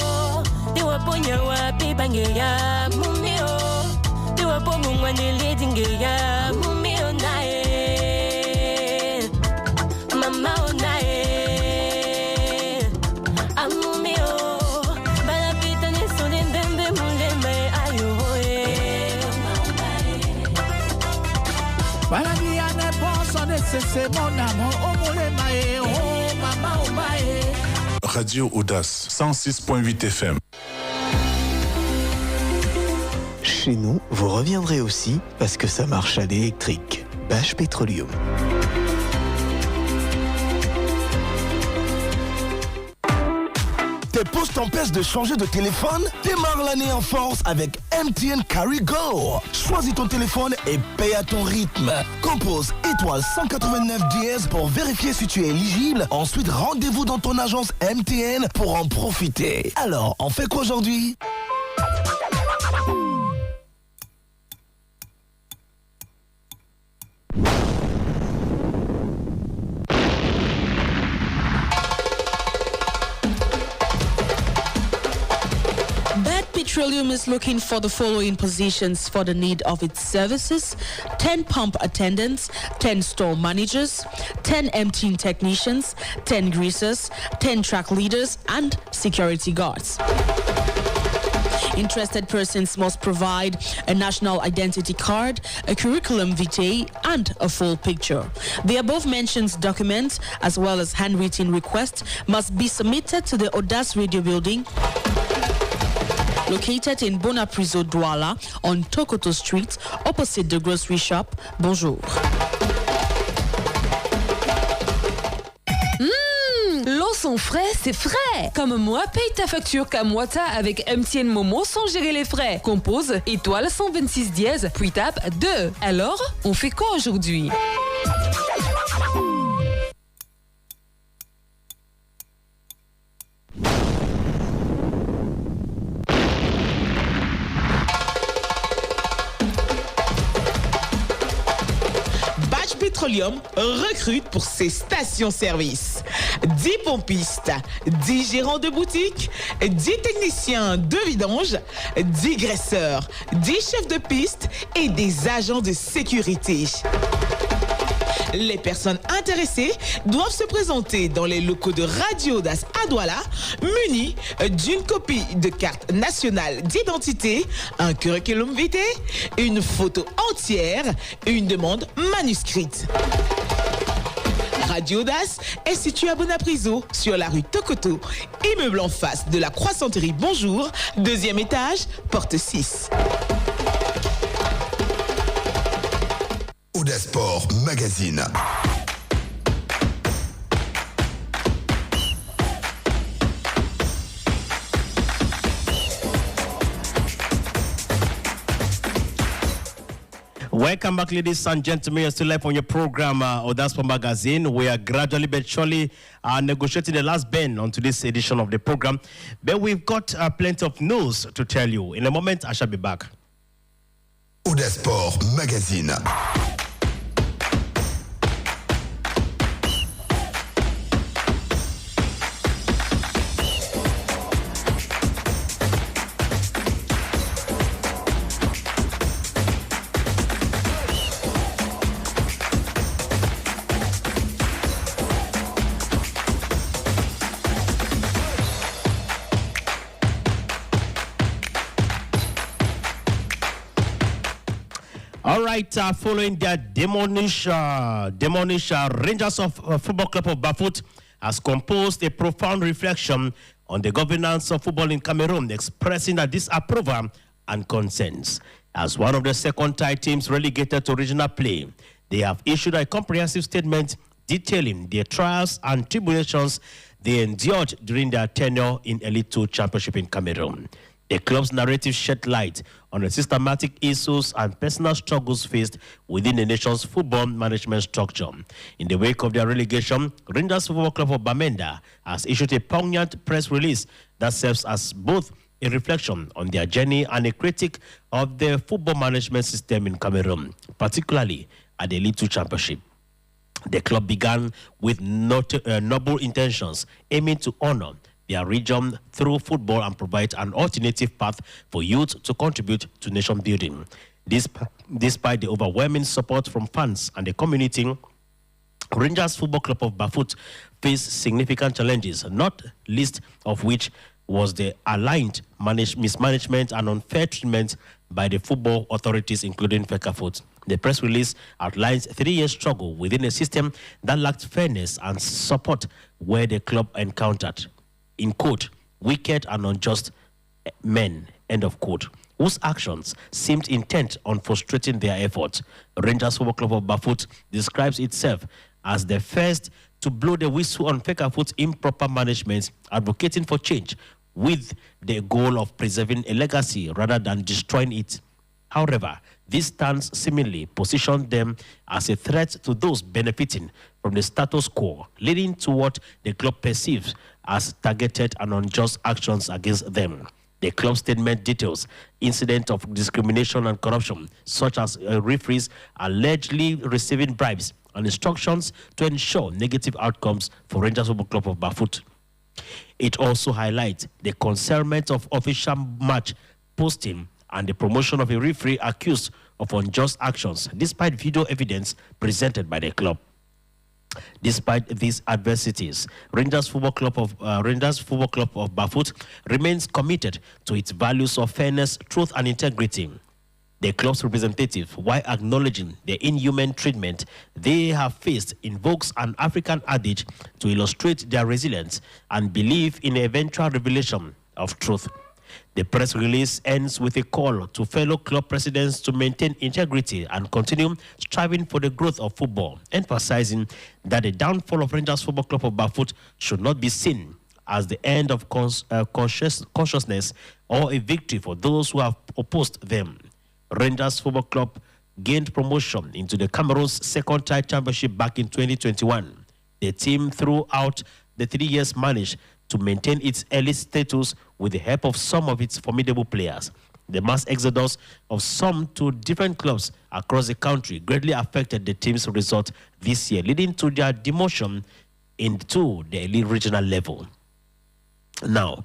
Diwaponya wapi bangeya mumio. Diwapomu mwanele dingeya mumio nae. Mama onae. Amumio. Balapita ne solembembe muleme ayo. Balabia ne pense de cesser mon amour. Oh mulema e. Oh mama omae. Radio Audace, 106.8 FM. Chez nous, vous reviendrez aussi parce que ça marche à l'électrique. Bâche Petroleum. Tes pauses t'empêchent de changer de téléphone? Démarre l'année en force avec MTN Carry Go. Choisis ton téléphone et paye à ton rythme. Compose étoile 189 dièse pour vérifier si tu es éligible. Ensuite, rendez-vous dans ton agence MTN pour en profiter. Alors, on fait quoi aujourd'hui? Petroleum is looking for the following positions for the need of its services: 10 pump attendants, 10 store managers, 10 emptying technicians, 10 greasers, 10 track leaders, and security guards. Interested persons must provide a national identity card, a curriculum vitae, and a full picture. The above-mentioned documents, as well as handwritten requests, must be submitted to the Audace Radio Building, located in Bonapriso Douala on Tokoto Street, opposite the grocery shop. Bonjour. L'eau sont frais, c'est frais. Comme moi, paye ta facture Kamwata avec MTN Momo sans gérer les frais. Compose étoile 126 dièse, puis tape 2. Alors, on fait quoi aujourd'hui? Petroleum recrute pour ses stations-service. 10 pompistes, 10 gérants de boutique, 10 techniciens de vidange, 10 graisseurs, 10 chefs de piste et des agents de sécurité. Les personnes intéressées doivent se présenter dans les locaux de Radio Audace à Douala, munis d'une copie de carte nationale d'identité, un curriculum vitae, une photo entière et une demande manuscrite. Radio Audace est située à Bonapriso, sur la rue Tokoto, immeuble en face de la croissanterie Bonjour, 2e étage, porte 6. Audace Sport Magazine. Welcome back, ladies and gentlemen. You're still live on your program, Audace Sport Magazine. We are gradually but surely negotiating the last bend on today's edition of the program. But we've got plenty of news to tell you. In a moment, I shall be back. Audace Sport Magazine. All right, following their demolish Rangers of Football Club of Bafut has composed a profound reflection on the governance of football in Cameroon, expressing a disapproval and concerns. As one of the second-tier teams relegated to regional play, they have issued a comprehensive statement detailing their trials and tribulations they endured during their tenure in Elite 2 Championship in Cameroon. The club's narrative shed light on the systematic issues and personal struggles faced within the nation's football management structure. In the wake of their relegation, Rangers Football Club of Bamenda has issued a poignant press release that serves as both a reflection on their journey and a critique of the football management system in Cameroon, particularly at the Elite 2 Championship. The club began with noble intentions, aiming to honor their region through football and provide an alternative path for youth to contribute to nation building. Despite the overwhelming support from fans and the community, Rangers Football Club of Bafut faced significant challenges, not least of which was the aligned mismanagement and unfair treatment by the football authorities, including FECAFOOT. The press release outlines 3-year struggle within a system that lacked fairness and support, where the club encountered, in quote, wicked and unjust men, end of quote, whose actions seemed intent on frustrating their efforts. Rangers Football Club of Bafut describes itself as the first to blow the whistle on FECAFOOT's improper management, advocating for change with the goal of preserving a legacy rather than destroying it. However, this stance seemingly positioned them as a threat to those benefiting from the status quo, leading to what the club perceives as targeted and unjust actions against them. The club statement details incidents of discrimination and corruption, such as referees allegedly receiving bribes and instructions to ensure negative outcomes for Rangers Football Club of Bafut. It also highlights the concealment of official match posting and the promotion of a referee accused of unjust actions, despite video evidence presented by the club. Despite these adversities, Rangers Football Club of Bafut remains committed to its values of fairness, truth, and integrity. The club's representative, while acknowledging the inhuman treatment they have faced, invokes an African adage to illustrate their resilience and belief in the eventual revelation of truth. The press release ends with a call to fellow club presidents to maintain integrity and continue striving for the growth of football, emphasizing that the downfall of Rangers Football Club of Bafut should not be seen as the end of consciousness or a victory for those who have opposed them. Rangers Football Club gained promotion into the Cameroon's second-tier championship back in 2021. The team throughout the 3 years managed to maintain its elite status with the help of some of its formidable players. The mass exodus of some to different clubs across the country greatly affected the team's result this year, leading to their demotion into the elite regional level. Now,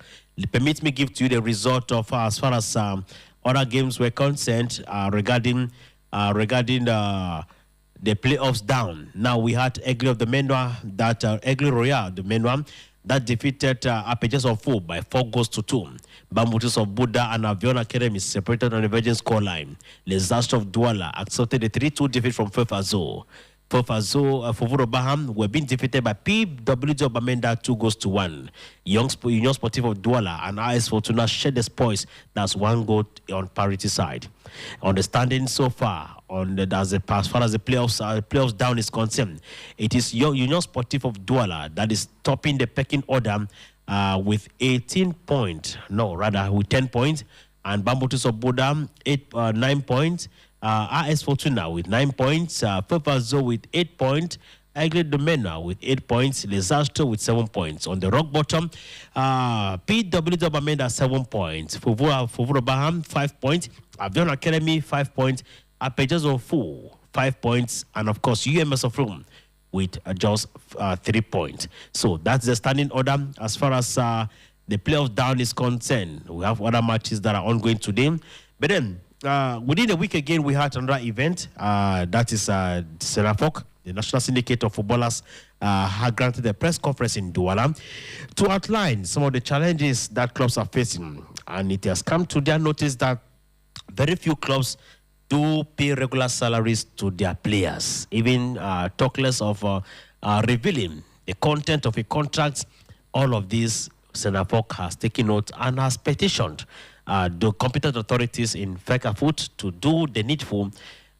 permit me give to you the result of as far as other games were concerned regarding the playoffs down. Now we had Aigle of the Menwa, that Aigle Royal, the Menwa, that defeated Apaches of Four by 4-2. Bambutis of Buddha and Avion Academy separated on the virgin scoreline. Les Astres of Douala accepted the 3-2 defeat from Fefazo. Fovuro Baham were being defeated by PWD of Bamenda 2-1. Union Sportif of Douala and AS Fortuna shared the spoils. That's 1 goal on parity side. On the standing so far, as far as the playoffs down is concerned, it is Union Sportif of Douala that is topping the pecking order with 18 points. No, rather with 10 points. And Bambutis of Buddha 9 points. AS Fortuna with 9 points, Fefazo with 8 points, Aigle de Mena with 8 points, Les Astres with 7 points. On the rock bottom, PW Bamenda 7 points, Fuvura Baham 5 points, Avion Academy 5 points, Apejazo 5 points, and of course UMS of Rome with just 3 points. So that's the standing order as far as the playoff down is concerned. We have other matches that are ongoing today, but then within a week again we had another event, that is Serafok. The National Syndicate of Footballers had granted a press conference in Douala to outline some of the challenges that clubs are facing. And it has come to their notice that very few clubs do pay regular salaries to their players. Even talk less of revealing the content of a contract. All of this, Senafok has taken note and has petitioned the competent authorities in Fecafoot to do the needful.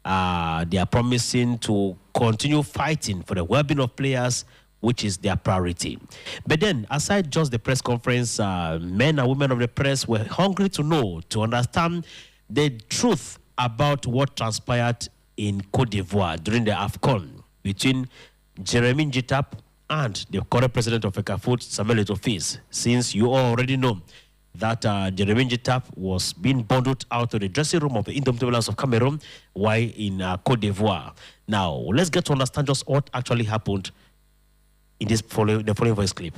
They are promising to continue fighting for the well-being of players, which is their priority. But then, aside just the press conference, men and women of the press were hungry to know, to understand the truth about what transpired in Côte d'Ivoire during the AUCUN between Jeremy Njitap and the current president of Fecafoot, Samuel Eto'o, since you all already know that Jeremy Njitap was being bundled out of the dressing room of the Indomitable Lions of Cameroon while in Côte d'Ivoire. Now, let's get to understand just what actually happened in the following voice clip.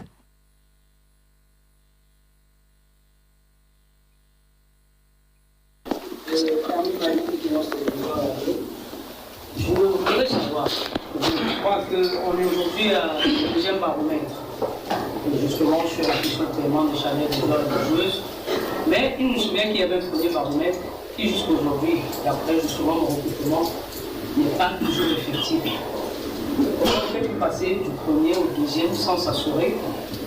Je voudrais savoir, je crois qu'on est aujourd'hui à le deuxième baromètre, justement sur la question de paiement des salaires des joueurs et des joueuses. Mais il me souvient qu'il y avait un premier baromètre qui jusqu'aujourd'hui, d'après justement mon recrutement, n'est pas toujours effectif. Comment on fait passer du premier au deuxième sans s'assurer,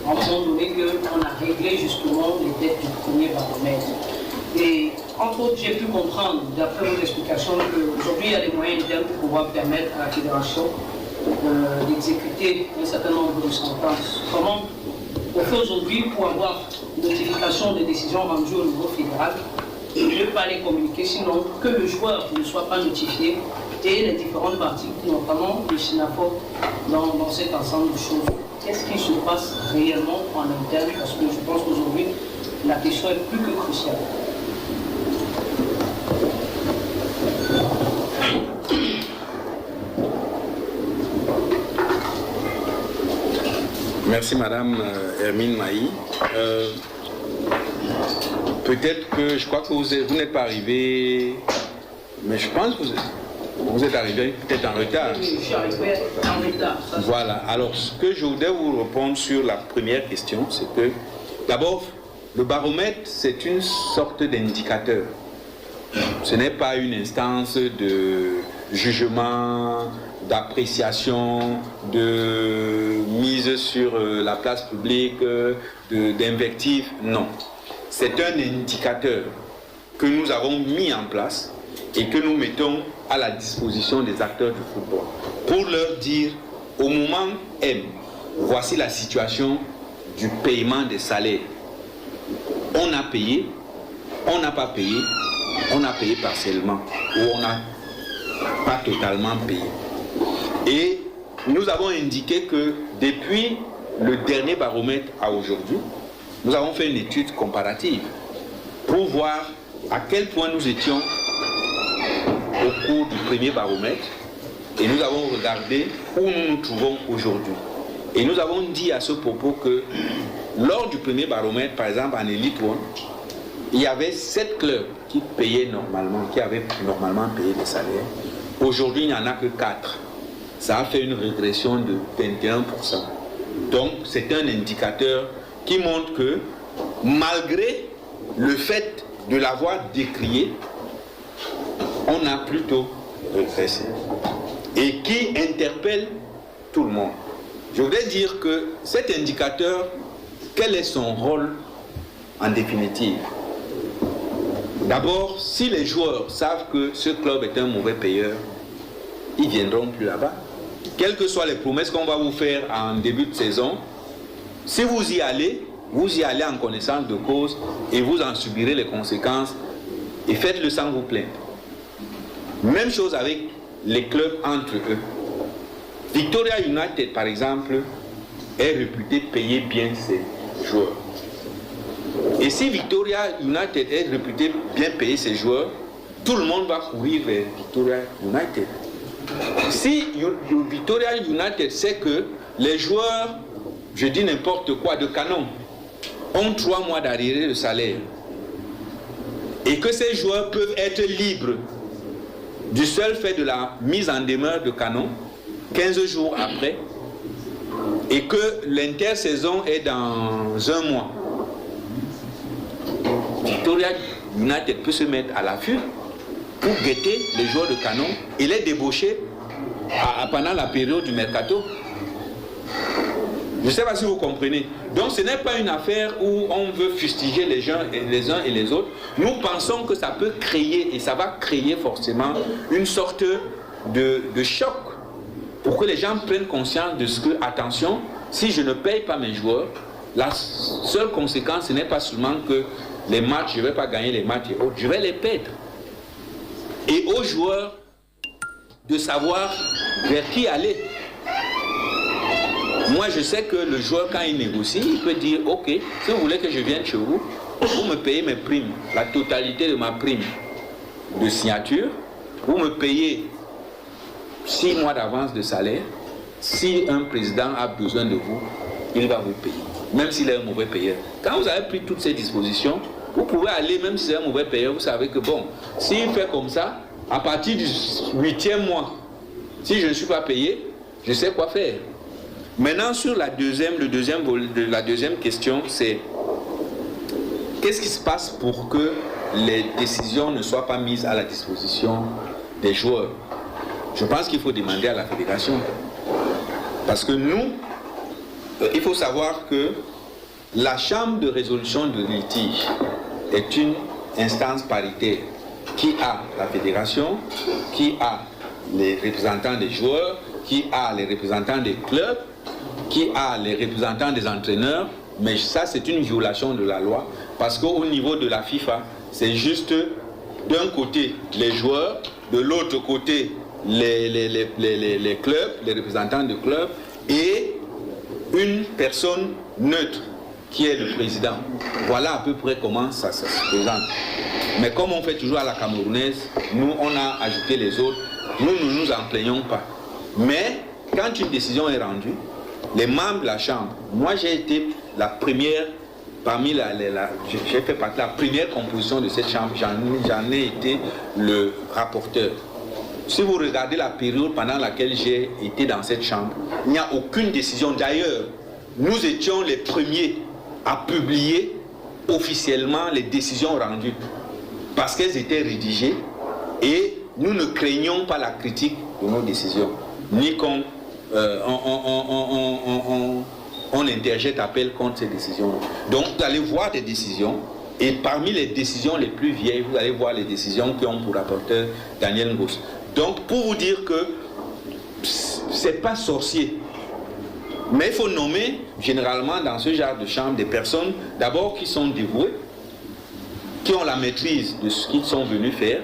à un moment donné qu'on a réglé justement les dettes du premier baromètre? Et entre autres, j'ai pu comprendre, d'après vos explications, qu'aujourd'hui, il y a des moyens internes pour pouvoir permettre à la fédération d'exécuter un certain nombre de sentences. Comment on fait aujourd'hui pour avoir notification des décisions rendues au niveau fédéral et ne pas les communiquer, sinon que le joueur ne soit pas notifié et les différentes parties, notamment le SINAFOP, dans cet ensemble de choses? Qu'est-ce qui se passe réellement en interne? Parce que je pense qu'aujourd'hui, la question est plus que cruciale. Merci Madame Hermine Maï. Peut-être que je crois que vous n'êtes pas arrivé, mais je pense que vous êtes arrivé peut-être en retard. Oui, je suis arrivé en retard. Voilà, alors ce que je voudrais vous répondre sur la première question, c'est que d'abord, le baromètre, c'est une sorte d'indicateur. Ce n'est pas une instance de jugement, d'appréciation, de mise sur la place publique, d'invective, non. C'est un indicateur que nous avons mis en place et que nous mettons à la disposition des acteurs du football pour leur dire, au moment M, voici la situation du paiement des salaires. On a payé, on n'a pas payé, on a payé partiellement ou on n'a pas totalement payé. Et nous avons indiqué que depuis le dernier baromètre à aujourd'hui, nous avons fait une étude comparative pour voir à quel point nous étions au cours du premier baromètre et nous avons regardé où nous nous trouvons aujourd'hui. Et nous avons dit à ce propos que lors du premier baromètre, par exemple en Elite One, il y avait 7 clubs qui payaient normalement, qui avaient normalement payé les salaires. Aujourd'hui, il n'y en a que 4. Ça a fait une régression de 21%. Donc, c'est un indicateur qui montre que, malgré le fait de l'avoir décrié, on a plutôt régressé. Et qui interpelle tout le monde. Je voudrais dire que cet indicateur, quel est son rôle en définitive? D'abord, si les joueurs savent que ce club est un mauvais payeur, ils ne viendront plus là-bas. Quelles que soient les promesses qu'on va vous faire en début de saison, si vous y allez en connaissance de cause et vous en subirez les conséquences et faites-le sans vous plaindre. Même chose avec les clubs entre eux. Victoria United, par exemple, est réputée payer bien ses joueurs. Et si Victoria United est réputée bien payer ses joueurs, tout le monde va courir vers Victoria United. Si Victoria United sait que les joueurs, je dis n'importe quoi, de Canon, ont 3 mois d'arriéré de salaire, et que ces joueurs peuvent être libres du seul fait de la mise en demeure de Canon, 15 jours après, et que l'intersaison est dans 1 mois, Victoria United peut se mettre à l'affût pour guetter les joueurs de Canon et les débaucher pendant la période du mercato. Je ne sais pas si vous comprenez. Donc ce n'est pas une affaire où on veut fustiger les uns et les autres. Nous pensons que ça peut créer, et ça va créer forcément une sorte de choc pour que les gens prennent conscience de ce que, attention, si je ne paye pas mes joueurs, la seule conséquence, ce n'est pas seulement que les matchs, je ne vais pas gagner les matchs et autres, je vais les perdre. Et aux joueurs de savoir vers qui aller. Moi, je sais que le joueur, quand il négocie, il peut dire, ok, si vous voulez que je vienne chez vous, vous me payez mes primes, la totalité de ma prime de signature, vous me payez 6 mois d'avance de salaire. Si un président a besoin de vous, il va vous payer, même s'il est un mauvais payeur. Quand vous avez pris toutes ces dispositions, vous pouvez aller, même si c'est un mauvais payeur, vous savez que bon, s'il fait comme ça, à partir du 8e mois, si je ne suis pas payé, je sais quoi faire. Maintenant, sur la deuxième question, c'est qu'est-ce qui se passe pour que les décisions ne soient pas mises à la disposition des joueurs? Je pense qu'il faut demander à la fédération. Parce que nous, il faut savoir que la chambre de résolution de litige est une instance paritaire qui a la fédération, qui a les représentants des joueurs, qui a les représentants des clubs, qui a les représentants des entraîneurs, mais ça c'est une violation de la loi, parce qu'au niveau de la FIFA, c'est juste d'un côté les joueurs, de l'autre côté les clubs, les représentants de clubs, et une personne neutre qui est le président. Voilà à peu près comment ça se présente. Mais comme on fait toujours à la camerounaise, nous on a ajouté les autres, nous ne nous en plaignons pas. Mais quand une décision est rendue, les membres de la chambre, moi j'ai été la première, j'ai fait partie de la première composition de cette chambre, j'en ai été le rapporteur. Si vous regardez la période pendant laquelle j'ai été dans cette chambre, il n'y a aucune décision. D'ailleurs, nous étions les premiers à publier officiellement les décisions rendues parce qu'elles étaient rédigées et nous ne craignons pas la critique de nos décisions, ni qu'on on interjette appel contre ces décisions. Donc vous allez voir des décisions, et parmi les décisions les plus vieilles, vous allez voir les décisions qui ont pour rapporteur Daniel NOUS. Donc pour vous dire que c'est pas sorcier, mais il faut nommer généralement dans ce genre de chambre des personnes d'abord qui sont dévouées, qui ont la maîtrise de ce qu'ils sont venus faire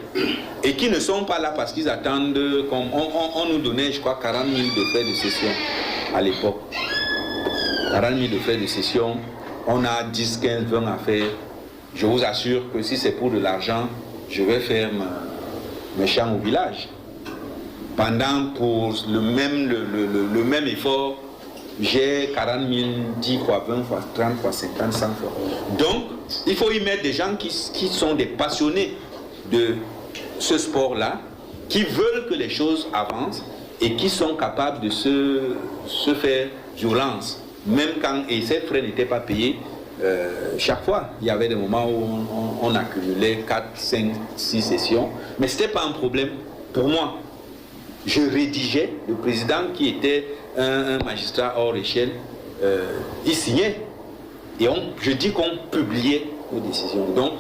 et qui ne sont pas là parce qu'ils attendent, comme on nous donnait je crois 40 000 de frais de session à l'époque. 40 000 de frais de session, on a 10, 15, 20 à faire. Je vous assure que si c'est pour de l'argent, je vais faire mes champs au village. Pendant pour le même effort, j'ai 40 000, 10 fois 20 fois 30 fois 50, 100 fois. Donc, il faut y mettre des gens qui sont des passionnés de ce sport-là, qui veulent que les choses avancent et qui sont capables de se faire violence. Même quand et ces frais n'étaient pas payés, chaque fois, il y avait des moments où on accumulait 4, 5, 6 sessions, mais ce n'était pas un problème pour moi. Je rédigeais, le président qui était un magistrat hors échelle, il signait. Et je dis qu'on publiait nos décisions. Donc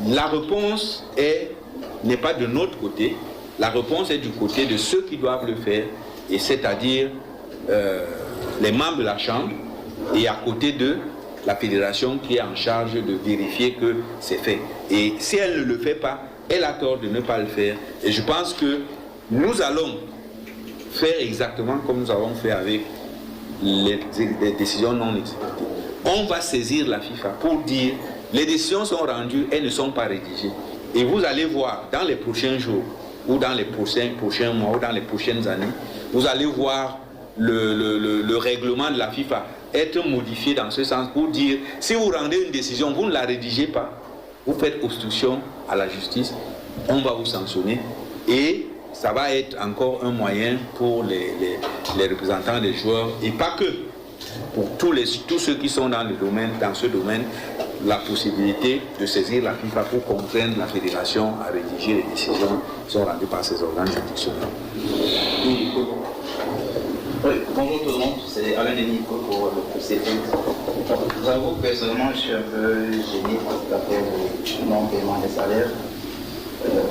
la réponse n'est pas de notre côté, la réponse est du côté de ceux qui doivent le faire, et c'est-à-dire les membres de la Chambre, et à côté de la fédération qui est en charge de vérifier que c'est fait. Et si elle ne le fait pas, elle a tort de ne pas le faire. Et je pense que nous allons faire exactement comme nous avons fait avec les décisions non exécutées. On va saisir la FIFA pour dire les décisions sont rendues, elles ne sont pas rédigées. Et vous allez voir dans les prochains jours, ou dans les prochains mois, ou dans les prochaines années, vous allez voir le règlement de la FIFA être modifié dans ce sens pour dire si vous rendez une décision, vous ne la rédigez pas, vous faites obstruction à la justice, on va vous sanctionner et ça va être encore un moyen pour les représentants des joueurs et pas que, pour tous ceux qui sont dans ce domaine, la possibilité de saisir la FIFA pour contraindre la fédération à rédiger les décisions qui sont rendues par ces organes juridictionnels. Oui, bonjour tout le monde, c'est Alain Denis pour le CFL. J'avoue que personnellement je suis un peu gêné par cette affaire de non-paiement des salaires.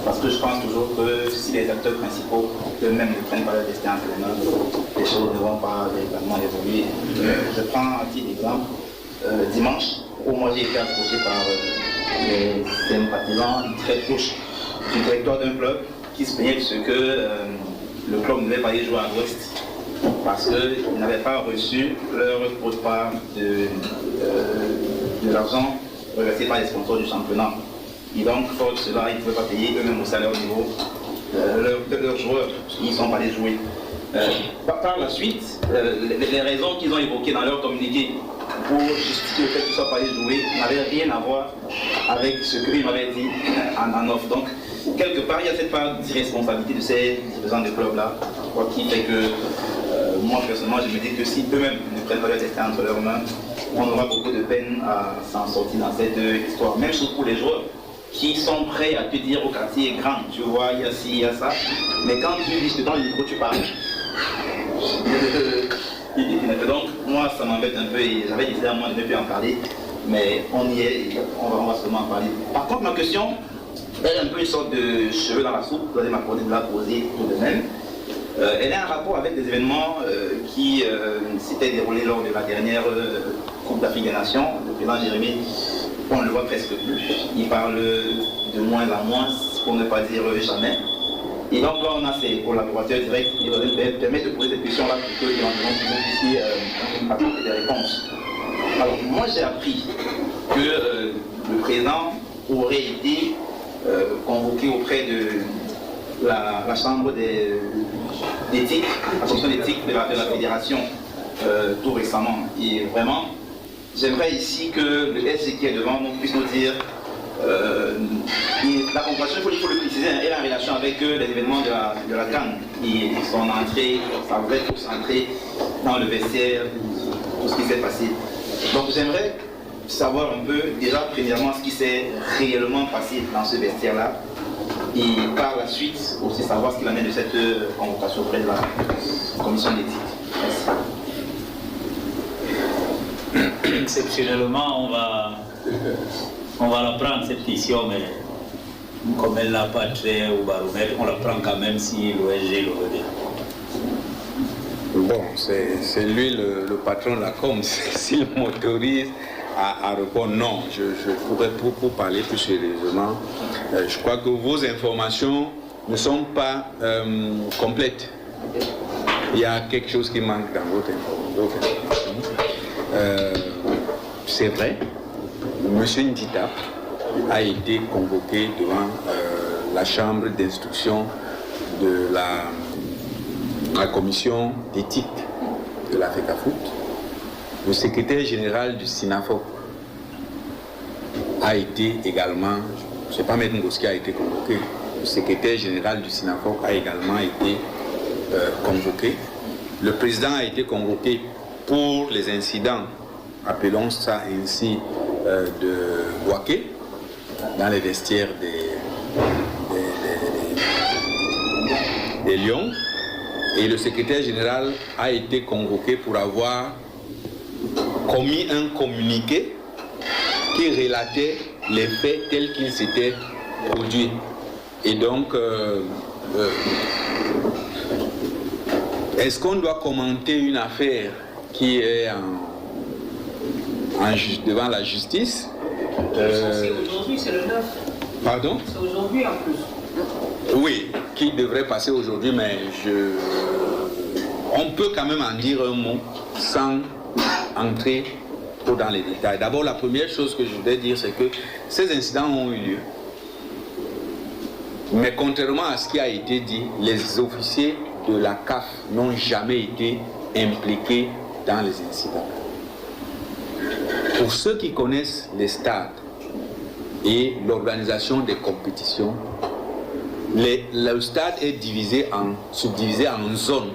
Parce que je pense toujours que si les acteurs principaux eux-mêmes ne prennent pas leur destin entre les mains, les choses ne vont pas véritablement évoluer. Je prends un petit exemple. Dimanche, où moi j'ai été approché par les sympathisants très proches du directeur d'un club qui se plaignait de ce que le club ne devait pas aller jouer à l'Ouest parce qu'ils n'avaient pas reçu leur quote-part de l'argent reversé par les sponsors du championnat. Et donc, fort de cela, ils ne pouvaient pas payer eux-mêmes au salaire au niveau leurs joueurs qui ne sont pas allés jouer. Par la suite, les raisons qu'ils ont évoquées dans leur communiqué pour justifier le fait qu'ils ne soient pas allés jouer n'avaient rien à voir avec ce qu'ils m'avaient dit en off. Donc, quelque part, il y a cette part d'irresponsabilité de ces dirigeants de club-là, qui fait que moi, personnellement, je me dis que si eux-mêmes ne prennent pas leur destin entre leurs mains, on aura beaucoup de peine à s'en sortir dans cette histoire. Même chose pour les joueurs qui sont prêts à te dire au quartier grand, tu vois, il y a ci, il y a ça, mais quand tu dis dans le micro, tu parles. Donc, moi, ça m'embête un peu et j'avais décidé à moi de ne plus en parler, mais on y est, on va seulement en parler. Par contre, ma question, elle est un peu une sorte de cheveux dans la soupe, vous allez m'accorder de la poser tout de même. Elle a un rapport avec des événements qui s'étaient déroulés lors de la dernière Coupe d'Afrique des Nations. Le président Jérémy, on ne le voit presque plus. Il parle de moins en moins, pour ne pas dire jamais. Et donc là, on a ces collaborateurs directs qui permettent de poser cette question-là pour que éventuellement vous puissiez apporter des réponses. Alors, moi, j'ai appris que le président aurait été convoqué auprès de la chambre d'éthique, la commission d'éthique de la fédération tout récemment. Et vraiment, j'aimerais ici que le SG qui est devant nous puisse nous dire la convocation, il faut le préciser, elle est en relation avec les événements de la CAN et son entrée, sa vraie course entrée dans le vestiaire, tout ce qui s'est passé. Donc j'aimerais savoir un peu déjà premièrement ce qui s'est réellement passé dans ce vestiaire-là et par la suite aussi savoir ce qu'il en est de cette convocation auprès de la commission d'éthique. Merci. Exceptionnellement, on va la prendre cette question, mais comme elle n'a pas trait au baromètre, on la prend quand même si l'OSG le revient. Bon, c'est lui le patron de la com, s'il m'autorise à répondre non, je pourrais pour parler plus sérieusement. Je crois que vos informations ne sont pas complètes. Il y a quelque chose qui manque dans votre information. C'est vrai, M. Ndita a été convoqué devant la chambre d'instruction de la commission d'éthique de la FECAFOOT. Le secrétaire général du SINAFOC a été également, je ne sais pas M. Ngoski qui a été convoqué, le secrétaire général du SINAFOC a également été convoqué. Le président a été convoqué pour les incidents, appelons ça ainsi, de Boaké, dans les vestiaires des Lions. Et le secrétaire général a été convoqué pour avoir commis un communiqué qui relatait les faits tels qu'ils s'étaient produits. Et donc, est-ce qu'on doit commenter une affaire qui est devant la justice? C'est aujourd'hui, c'est le 9. Pardon? C'est aujourd'hui en plus. Oui, qui devrait passer aujourd'hui, mais on peut quand même en dire un mot sans entrer trop dans les détails. D'abord, la première chose que je voudrais dire, c'est que ces incidents ont eu lieu. Mais contrairement à ce qui a été dit, les officiers de la CAF n'ont jamais été impliqués dans les incidents. Pour ceux qui connaissent les stades et l'organisation des compétitions, le stade est subdivisé en zones.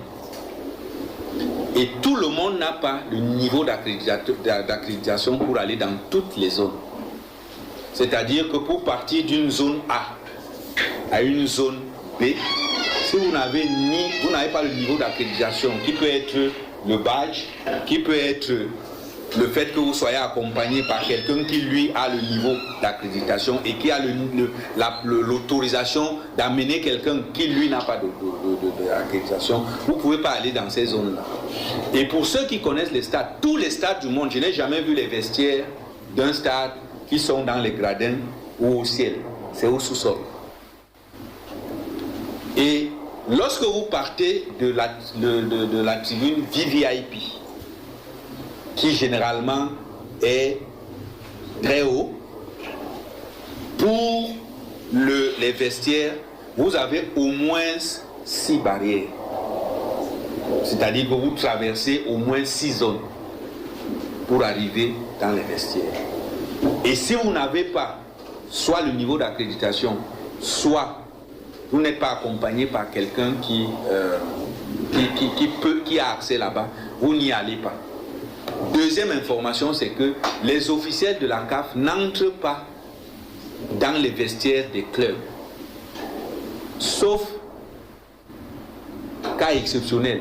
Et tout le monde n'a pas le niveau d'accréditation pour aller dans toutes les zones. C'est-à-dire que pour partir d'une zone A à une zone B, si vous n'avez pas le niveau d'accréditation, qui peut être le badge, qui peut être le fait que vous soyez accompagné par quelqu'un qui lui a le niveau d'accréditation et qui a l'autorisation d'amener quelqu'un qui lui n'a pas d'accréditation, vous ne pouvez pas aller dans ces zones-là. Et pour ceux qui connaissent les stades, tous les stades du monde, je n'ai jamais vu les vestiaires d'un stade qui sont dans les gradins ou au ciel, c'est au sous-sol. Et lorsque vous partez de la tribune VVIP, qui généralement est très haut, pour les vestiaires, vous avez au moins 6 barrières. C'est-à-dire que vous traversez au moins 6 zones pour arriver dans les vestiaires. Et si vous n'avez pas soit le niveau d'accréditation, soit vous n'êtes pas accompagné par quelqu'un qui a accès là-bas, vous n'y allez pas. Deuxième information, c'est que les officiels de la CAF n'entrent pas dans les vestiaires des clubs. Sauf cas exceptionnel.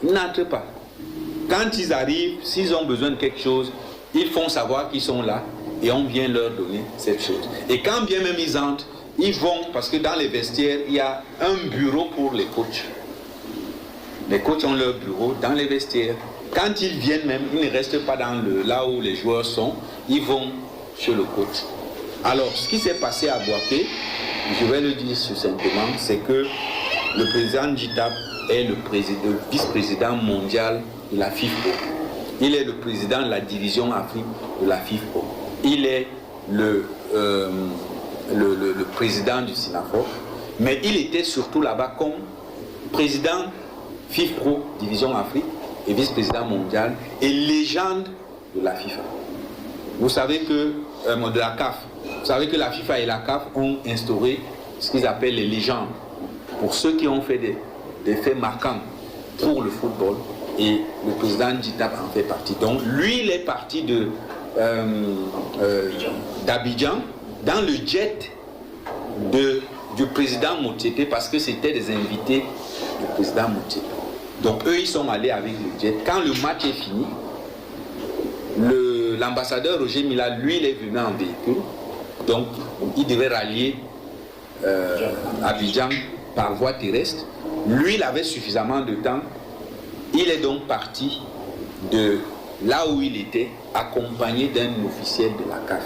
Ils n'entrent pas. Quand ils arrivent, s'ils ont besoin de quelque chose, ils font savoir qu'ils sont là et on vient leur donner cette chose. Et quand bien même ils entrent, ils vont, parce que dans les vestiaires, il y a un bureau pour les coachs. Les coachs ont leur bureau dans les vestiaires. Quand ils viennent même, ils ne restent pas là où les joueurs sont, ils vont chez le coach. Alors, ce qui s'est passé à Boaké, je vais le dire succinctement, c'est que le président Njitap est le vice-président mondial de la FIFPro. Il est le président de la division Afrique de la FIFPro. Il est le président du SINAFOR, mais il était surtout là-bas comme président FIFPro, division Afrique, et vice-président mondial, et légende de la FIFA. Vous savez que, de la CAF, vous savez que la FIFA et la CAF ont instauré ce qu'ils appellent les légendes, pour ceux qui ont fait des faits marquants pour le football, et le président Njitap en fait partie. Donc lui, il est parti d'Abidjan dans le jet du président Motsepe, parce que c'était des invités du président Motsepe. Donc eux, ils sont allés avec le jet. Quand le match est fini, l'ambassadeur Roger Mila, lui, il est venu en véhicule. Donc il devait rallier Abidjan par voie terrestre. Lui, il avait suffisamment de temps. Il est donc parti de là où il était, accompagné d'un officiel de la CAF.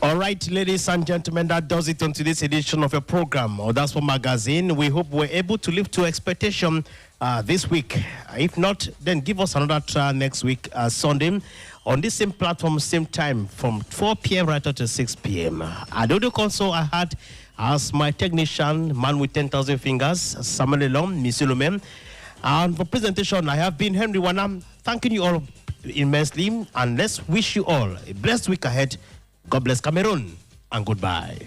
All right, ladies and gentlemen, that does it on today's edition of a program, Audace Magazine. We hope we're able to live to expectation this week. If not, then give us another try next week, Sunday, on this same platform, same time, from 4 p.m. right up to 6 p.m. At the audio console, I had as my technician, man with 10,000 fingers, Samuel Elom, Monsieur Lomem. And for presentation, I have been Henry Wanam, thanking you all immensely, and let's wish you all a blessed week ahead. God bless Cameroon, and goodbye.